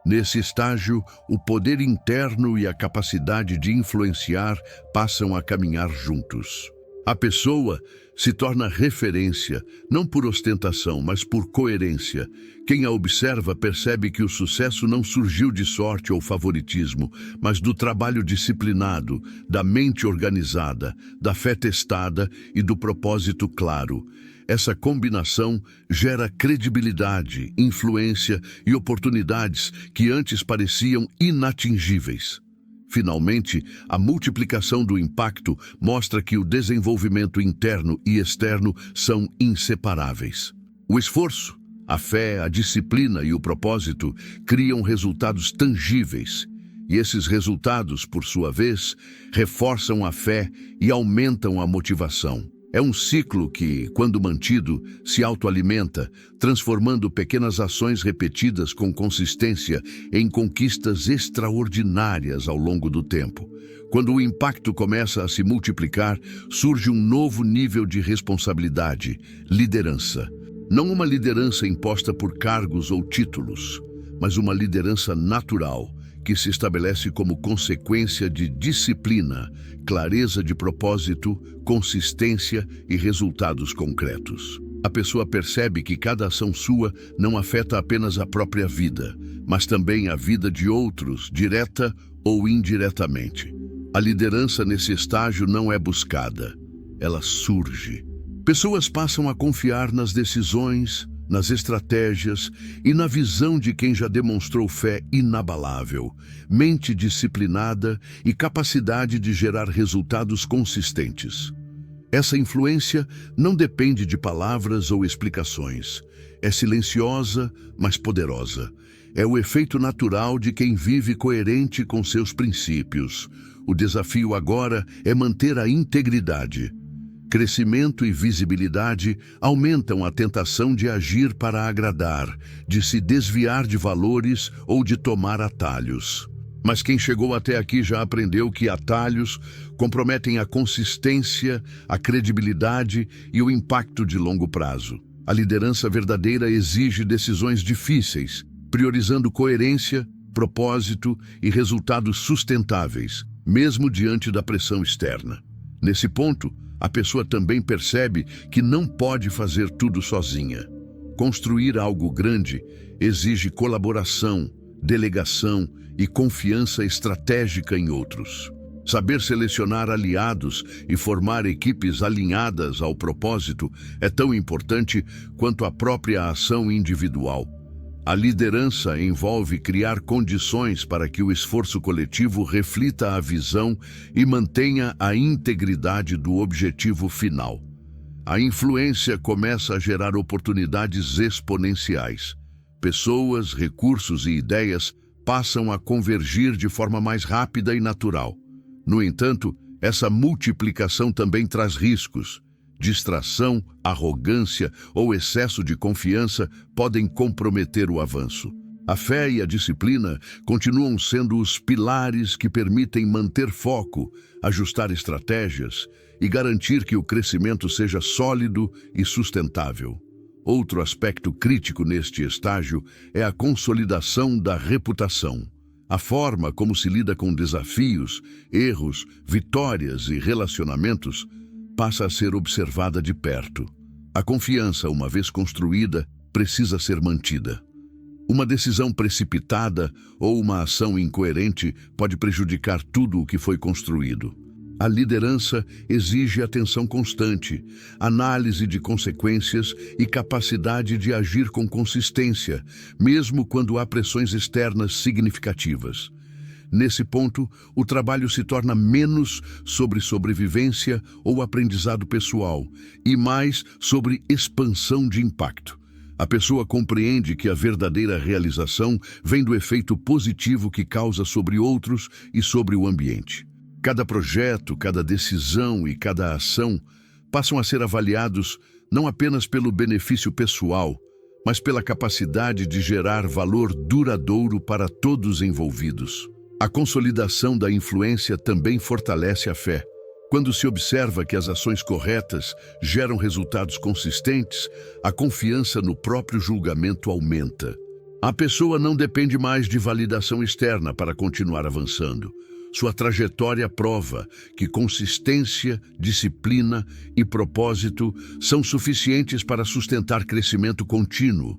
Nesse estágio, o poder interno e a capacidade de influenciar passam a caminhar juntos. A pessoa se torna referência, não por ostentação, mas por coerência. Quem a observa percebe que o sucesso não surgiu de sorte ou favoritismo, mas do trabalho disciplinado, da mente organizada, da fé testada e do propósito claro. Essa combinação gera credibilidade, influência e oportunidades que antes pareciam inatingíveis. Finalmente, a multiplicação do impacto mostra que o desenvolvimento interno e externo são inseparáveis. O esforço, a fé, a disciplina e o propósito criam resultados tangíveis, e esses resultados, por sua vez, reforçam a fé e aumentam a motivação. É um ciclo que, quando mantido, se autoalimenta, transformando pequenas ações repetidas com consistência em conquistas extraordinárias ao longo do tempo. Quando o impacto começa a se multiplicar, surge um novo nível de responsabilidade, liderança. Não uma liderança imposta por cargos ou títulos, mas uma liderança natural, que se estabelece como consequência de disciplina, clareza de propósito, consistência e resultados concretos. A pessoa percebe que cada ação sua não afeta apenas a própria vida, mas também a vida de outros, direta ou indiretamente. A liderança nesse estágio não é buscada, ela surge. Pessoas passam a confiar nas decisões, nas estratégias e na visão de quem já demonstrou fé inabalável, mente disciplinada e capacidade de gerar resultados consistentes. Essa influência não depende de palavras ou explicações. É silenciosa, mas poderosa. É o efeito natural de quem vive coerente com seus princípios. O desafio agora é manter a integridade. Crescimento e visibilidade aumentam a tentação de agir para agradar, de se desviar de valores ou de tomar atalhos. Mas quem chegou até aqui já aprendeu que atalhos comprometem a consistência, a credibilidade e o impacto de longo prazo. A liderança verdadeira exige decisões difíceis, priorizando coerência, propósito e resultados sustentáveis, mesmo diante da pressão externa. Nesse ponto, a pessoa também percebe que não pode fazer tudo sozinha. Construir algo grande exige colaboração, delegação e confiança estratégica em outros. Saber selecionar aliados e formar equipes alinhadas ao propósito é tão importante quanto a própria ação individual. A liderança envolve criar condições para que o esforço coletivo reflita a visão e mantenha a integridade do objetivo final. A influência começa a gerar oportunidades exponenciais. Pessoas, recursos e ideias passam a convergir de forma mais rápida e natural. No entanto, essa multiplicação também traz riscos. Distração, arrogância ou excesso de confiança podem comprometer o avanço. A fé e a disciplina continuam sendo os pilares que permitem manter foco, ajustar estratégias e garantir que o crescimento seja sólido e sustentável. Outro aspecto crítico neste estágio é a consolidação da reputação. A forma como se lida com desafios, erros, vitórias e relacionamentos passa a ser observada de perto. A confiança, uma vez construída, precisa ser mantida. Uma decisão precipitada ou uma ação incoerente pode prejudicar tudo o que foi construído. A liderança exige atenção constante, análise de consequências e capacidade de agir com consistência, mesmo quando há pressões externas significativas. Nesse ponto, o trabalho se torna menos sobre sobrevivência ou aprendizado pessoal e mais sobre expansão de impacto. A pessoa compreende que a verdadeira realização vem do efeito positivo que causa sobre outros e sobre o ambiente. Cada projeto, cada decisão e cada ação passam a ser avaliados não apenas pelo benefício pessoal, mas pela capacidade de gerar valor duradouro para todos envolvidos. A consolidação da influência também fortalece a fé. Quando se observa que as ações corretas geram resultados consistentes, a confiança no próprio julgamento aumenta. A pessoa não depende mais de validação externa para continuar avançando. Sua trajetória prova que consistência, disciplina e propósito são suficientes para sustentar crescimento contínuo.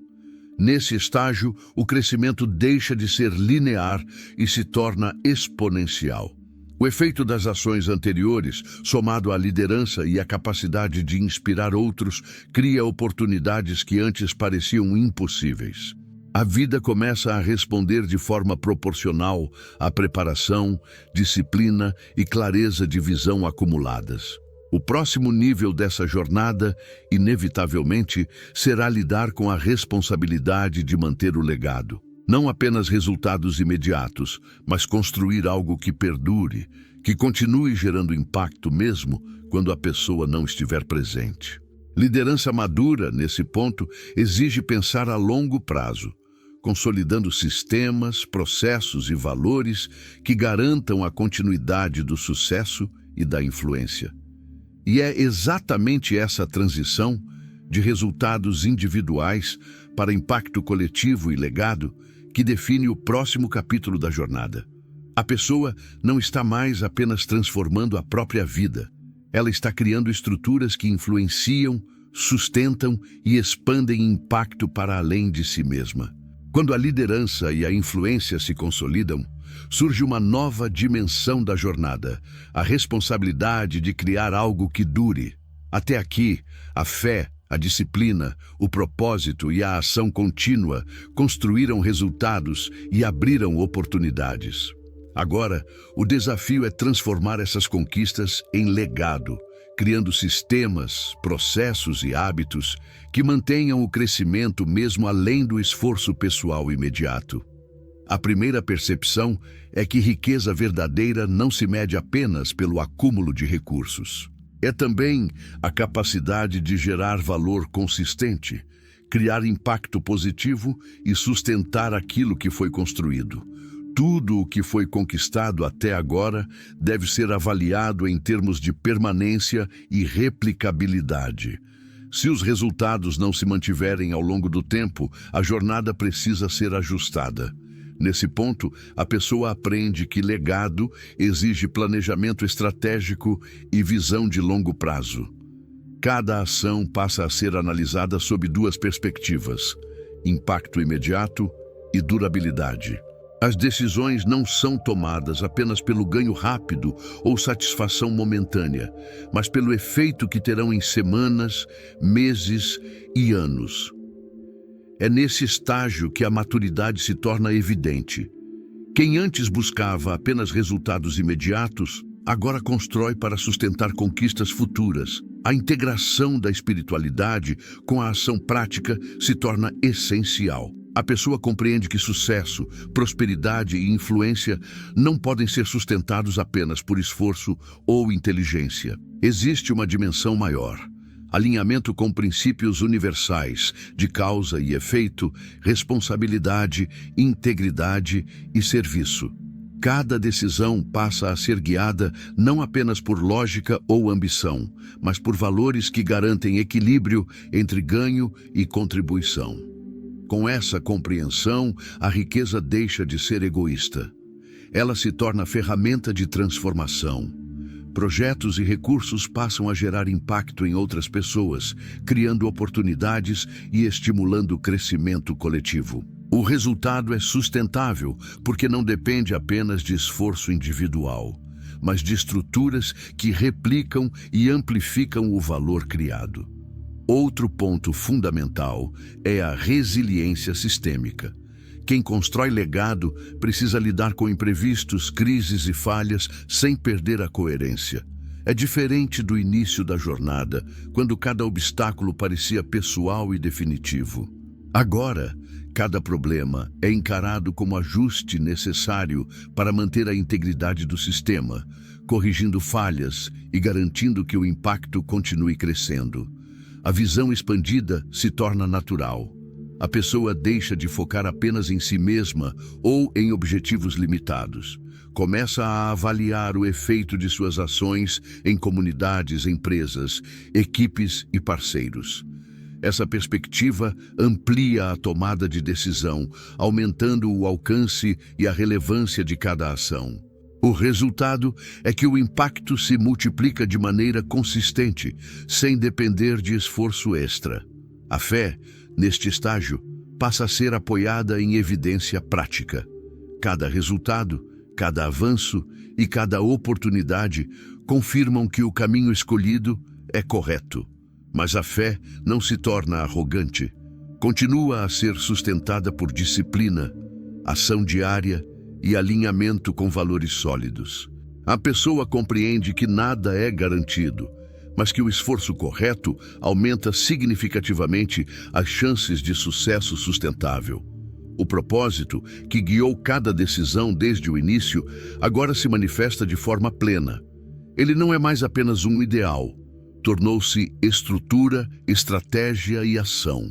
Nesse estágio, o crescimento deixa de ser linear e se torna exponencial. O efeito das ações anteriores, somado à liderança e à capacidade de inspirar outros, cria oportunidades que antes pareciam impossíveis. A vida começa a responder de forma proporcional à preparação, disciplina e clareza de visão acumuladas. O próximo nível dessa jornada, inevitavelmente, será lidar com a responsabilidade de manter o legado. Não apenas resultados imediatos, mas construir algo que perdure, que continue gerando impacto mesmo quando a pessoa não estiver presente. Liderança madura, nesse ponto, exige pensar a longo prazo, consolidando sistemas, processos e valores que garantam a continuidade do sucesso e da influência. E é exatamente essa transição de resultados individuais para impacto coletivo e legado que define o próximo capítulo da jornada. A pessoa não está mais apenas transformando a própria vida. Ela está criando estruturas que influenciam, sustentam e expandem impacto para além de si mesma. Quando a liderança e a influência se consolidam, surge uma nova dimensão da jornada, a responsabilidade de criar algo que dure. Até aqui, a fé, A disciplina, o propósito e a ação contínua construíram resultados e abriram oportunidades. Agora, o desafio é transformar essas conquistas em legado, criando sistemas, processos e hábitos que mantenham o crescimento mesmo além do esforço pessoal imediato. A primeira percepção é que riqueza verdadeira não se mede apenas pelo acúmulo de recursos. É também a capacidade de gerar valor consistente, criar impacto positivo e sustentar aquilo que foi construído. Tudo o que foi conquistado até agora deve ser avaliado em termos de permanência e replicabilidade. Se os resultados não se mantiverem ao longo do tempo, a jornada precisa ser ajustada. Nesse ponto, a pessoa aprende que legado exige planejamento estratégico e visão de longo prazo. Cada ação passa a ser analisada sob duas perspectivas: impacto imediato e durabilidade. As decisões não são tomadas apenas pelo ganho rápido ou satisfação momentânea, mas pelo efeito que terão em semanas, meses e anos. É nesse estágio que a maturidade se torna evidente. Quem antes buscava apenas resultados imediatos, agora constrói para sustentar conquistas futuras. A integração da espiritualidade com a ação prática se torna essencial. A pessoa compreende que sucesso, prosperidade e influência não podem ser sustentados apenas por esforço ou inteligência. Existe uma dimensão maior: alinhamento com princípios universais de causa e efeito, responsabilidade, integridade e serviço. Cada decisão passa a ser guiada não apenas por lógica ou ambição, mas por valores que garantem equilíbrio entre ganho e contribuição. Com essa compreensão, a riqueza deixa de ser egoísta. Ela se torna ferramenta de transformação. Projetos e recursos passam a gerar impacto em outras pessoas, criando oportunidades e estimulando o crescimento coletivo. O resultado é sustentável porque não depende apenas de esforço individual, mas de estruturas que replicam e amplificam o valor criado. Outro ponto fundamental é a resiliência sistêmica. Quem constrói legado precisa lidar com imprevistos, crises e falhas sem perder a coerência. É diferente do início da jornada, quando cada obstáculo parecia pessoal e definitivo. Agora, cada problema é encarado como ajuste necessário para manter a integridade do sistema, corrigindo falhas e garantindo que o impacto continue crescendo. A visão expandida se torna natural. A pessoa deixa de focar apenas em si mesma ou em objetivos limitados. Começa a avaliar o efeito de suas ações em comunidades, empresas, equipes e parceiros. Essa perspectiva amplia a tomada de decisão, aumentando o alcance e a relevância de cada ação. O resultado é que o impacto se multiplica de maneira consistente, sem depender de esforço extra. A fé, neste estágio, passa a ser apoiada em evidência prática. Cada resultado, cada avanço e cada oportunidade confirmam que o caminho escolhido é correto. Mas a fé não se torna arrogante. Continua a ser sustentada por disciplina, ação diária e alinhamento com valores sólidos. A pessoa compreende que nada é garantido, mas que o esforço correto aumenta significativamente as chances de sucesso sustentável. O propósito, que guiou cada decisão desde o início, agora se manifesta de forma plena. Ele não é mais apenas um ideal, tornou-se estrutura, estratégia e ação.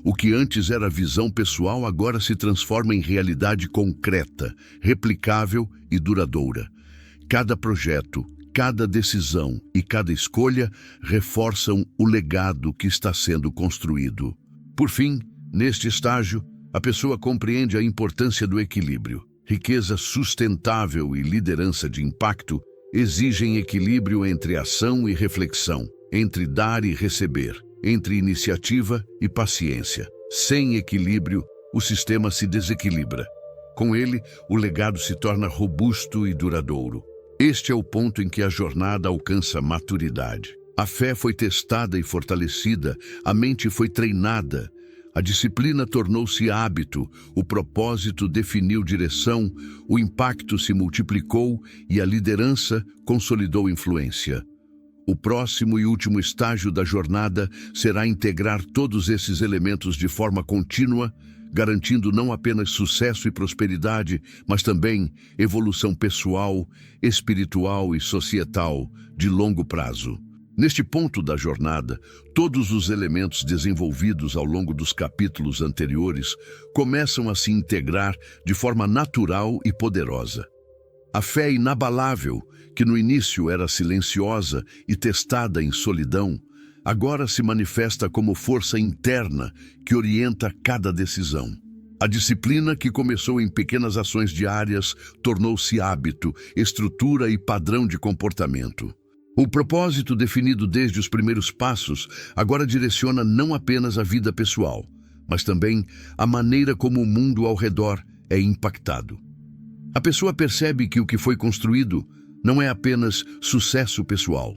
O que antes era visão pessoal agora se transforma em realidade concreta, replicável e duradoura. Cada projeto, cada decisão e cada escolha reforçam o legado que está sendo construído. Por fim, neste estágio, a pessoa compreende a importância do equilíbrio. Riqueza sustentável e liderança de impacto exigem equilíbrio entre ação e reflexão, entre dar e receber, entre iniciativa e paciência. Sem equilíbrio, o sistema se desequilibra. Com ele, o legado se torna robusto e duradouro. Este é o ponto em que a jornada alcança maturidade. A fé foi testada e fortalecida, a mente foi treinada, a disciplina tornou-se hábito, o propósito definiu direção, o impacto se multiplicou e a liderança consolidou influência. O próximo e último estágio da jornada será integrar todos esses elementos de forma contínua, garantindo não apenas sucesso e prosperidade, mas também evolução pessoal, espiritual e societal de longo prazo. Neste ponto da jornada, todos os elementos desenvolvidos ao longo dos capítulos anteriores começam a se integrar de forma natural e poderosa. A fé inabalável, que no início era silenciosa e testada em solidão, agora se manifesta como força interna que orienta cada decisão. A disciplina, que começou em pequenas ações diárias, tornou-se hábito, estrutura e padrão de comportamento. O propósito definido desde os primeiros passos agora direciona não apenas a vida pessoal, mas também a maneira como o mundo ao redor é impactado. A pessoa percebe que o que foi construído não é apenas sucesso pessoal.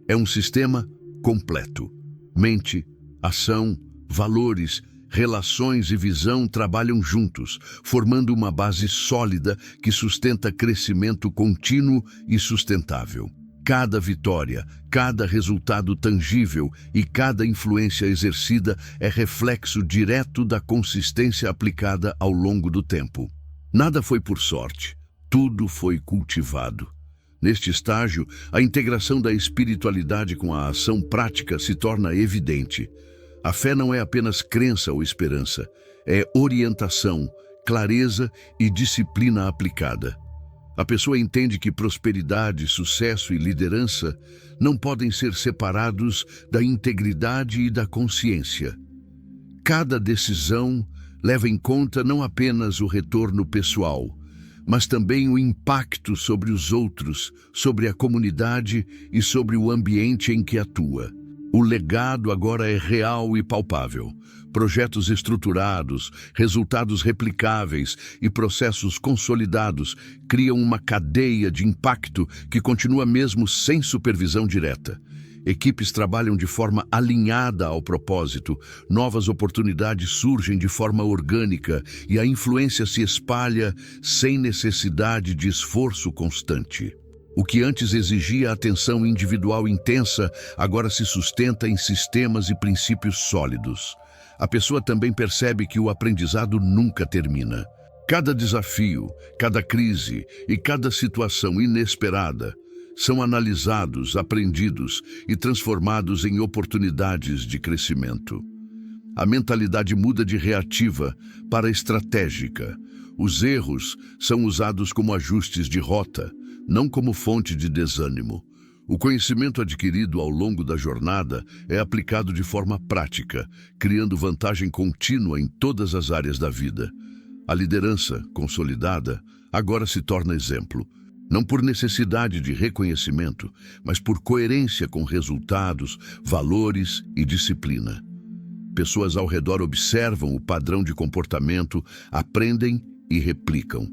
É um sistema completo. Mente, ação, valores, relações e visão trabalham juntos, formando uma base sólida que sustenta crescimento contínuo e sustentável. Cada vitória, cada resultado tangível e cada influência exercida é reflexo direto da consistência aplicada ao longo do tempo. Nada foi por sorte, tudo foi cultivado. Neste estágio, a integração da espiritualidade com a ação prática se torna evidente. A fé não é apenas crença ou esperança, é orientação, clareza e disciplina aplicada. A pessoa entende que prosperidade, sucesso e liderança não podem ser separados da integridade e da consciência. Cada decisão leva em conta não apenas o retorno pessoal, mas também o impacto sobre os outros, sobre a comunidade e sobre o ambiente em que atua. O legado agora é real e palpável. Projetos estruturados, resultados replicáveis e processos consolidados criam uma cadeia de impacto que continua mesmo sem supervisão direta. Equipes trabalham de forma alinhada ao propósito, novas oportunidades surgem de forma orgânica e a influência se espalha sem necessidade de esforço constante. O que antes exigia atenção individual intensa, agora se sustenta em sistemas e princípios sólidos. A pessoa também percebe que o aprendizado nunca termina. Cada desafio, cada crise e cada situação inesperada são analisados, aprendidos e transformados em oportunidades de crescimento. A mentalidade muda de reativa para estratégica. Os erros são usados como ajustes de rota, não como fonte de desânimo. O conhecimento adquirido ao longo da jornada é aplicado de forma prática, criando vantagem contínua em todas as áreas da vida. A liderança, consolidada, agora se torna exemplo, não por necessidade de reconhecimento, mas por coerência com resultados, valores e disciplina. Pessoas ao redor observam o padrão de comportamento, aprendem e replicam.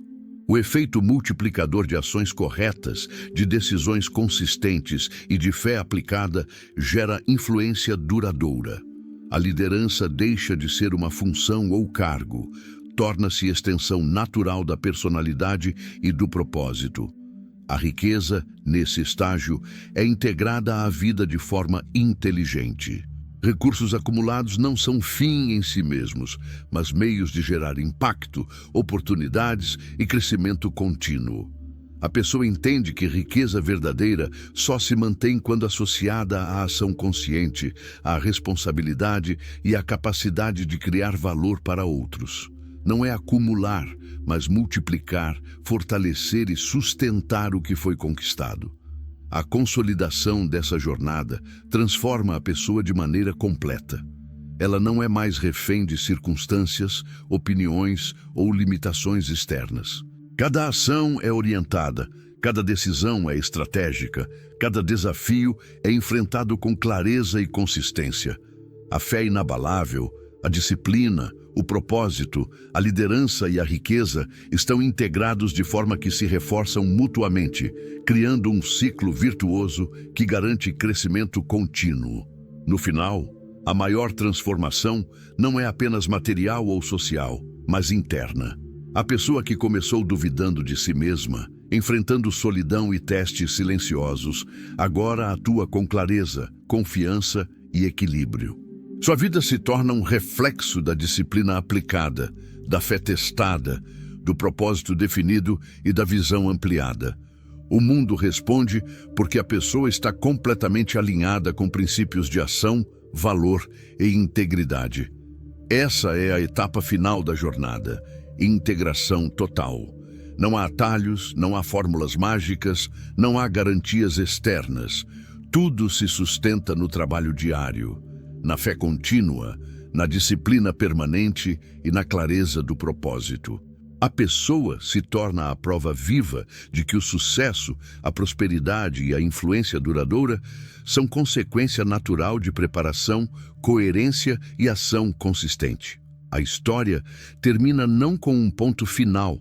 O efeito multiplicador de ações corretas, de decisões consistentes e de fé aplicada gera influência duradoura. A liderança deixa de ser uma função ou cargo, torna-se extensão natural da personalidade e do propósito. A riqueza, nesse estágio, é integrada à vida de forma inteligente. Recursos acumulados não são fim em si mesmos, mas meios de gerar impacto, oportunidades e crescimento contínuo. A pessoa entende que riqueza verdadeira só se mantém quando associada à ação consciente, à responsabilidade e à capacidade de criar valor para outros. Não é acumular, mas multiplicar, fortalecer e sustentar o que foi conquistado. A consolidação dessa jornada transforma a pessoa de maneira completa. Ela não é mais refém de circunstâncias, opiniões ou limitações externas. Cada ação é orientada, cada decisão é estratégica, cada desafio é enfrentado com clareza e consistência. A fé inabalável, a disciplina, O propósito, a liderança e a riqueza estão integrados de forma que se reforçam mutuamente, criando um ciclo virtuoso que garante crescimento contínuo. No final, a maior transformação não é apenas material ou social, mas interna. A pessoa que começou duvidando de si mesma, enfrentando solidão e testes silenciosos, agora atua com clareza, confiança e equilíbrio. Sua vida se torna um reflexo da disciplina aplicada, da fé testada, do propósito definido e da visão ampliada. O mundo responde porque a pessoa está completamente alinhada com princípios de ação, valor e integridade. Essa é a etapa final da jornada, integração total. Não há atalhos, não há fórmulas mágicas, não há garantias externas. Tudo se sustenta no trabalho diário, na fé contínua, na disciplina permanente e na clareza do propósito. A pessoa se torna a prova viva de que o sucesso, a prosperidade e a influência duradoura são consequência natural de preparação, coerência e ação consistente. A história termina não com um ponto final,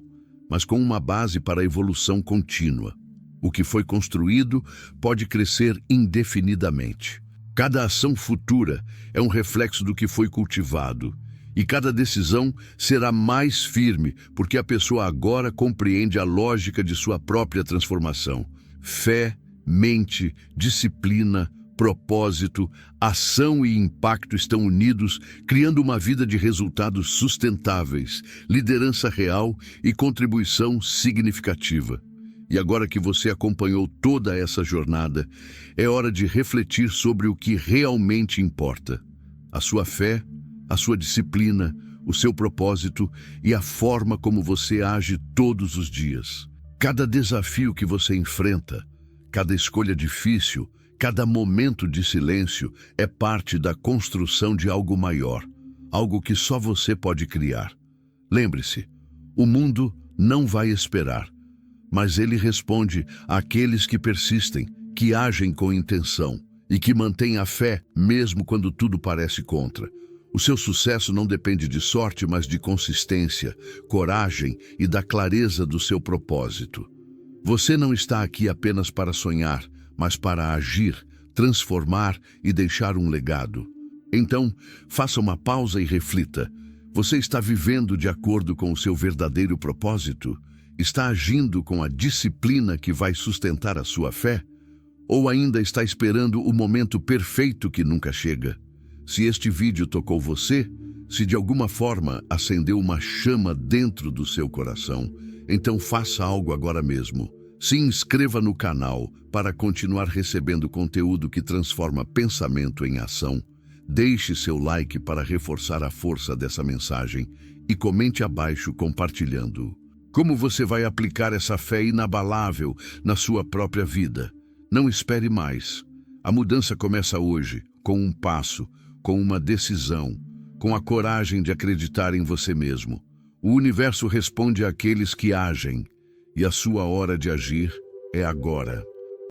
mas com uma base para a evolução contínua. O que foi construído pode crescer indefinidamente. Cada ação futura é um reflexo do que foi cultivado, e cada decisão será mais firme, porque a pessoa agora compreende a lógica de sua própria transformação. Fé, mente, disciplina, propósito, ação e impacto estão unidos, criando uma vida de resultados sustentáveis, liderança real e contribuição significativa. E agora que você acompanhou toda essa jornada, é hora de refletir sobre o que realmente importa. A sua fé, a sua disciplina, o seu propósito e a forma como você age todos os dias. Cada desafio que você enfrenta, cada escolha difícil, cada momento de silêncio é parte da construção de algo maior, algo que só você pode criar. Lembre-se, o mundo não vai esperar, mas ele responde àqueles que persistem, que agem com intenção e que mantêm a fé mesmo quando tudo parece contra. O seu sucesso não depende de sorte, mas de consistência, coragem e da clareza do seu propósito. Você não está aqui apenas para sonhar, mas para agir, transformar e deixar um legado. Então, faça uma pausa e reflita. Você está vivendo de acordo com o seu verdadeiro propósito? Está agindo com a disciplina que vai sustentar a sua fé? Ou ainda está esperando o momento perfeito que nunca chega? Se este vídeo tocou você, se de alguma forma acendeu uma chama dentro do seu coração, então faça algo agora mesmo. Se inscreva no canal para continuar recebendo conteúdo que transforma pensamento em ação. Deixe seu like para reforçar a força dessa mensagem e comente abaixo compartilhando. Como você vai aplicar essa fé inabalável na sua própria vida? Não espere mais. A mudança começa hoje, com um passo, com uma decisão, com a coragem de acreditar em você mesmo. O universo responde àqueles que agem, e a sua hora de agir é agora.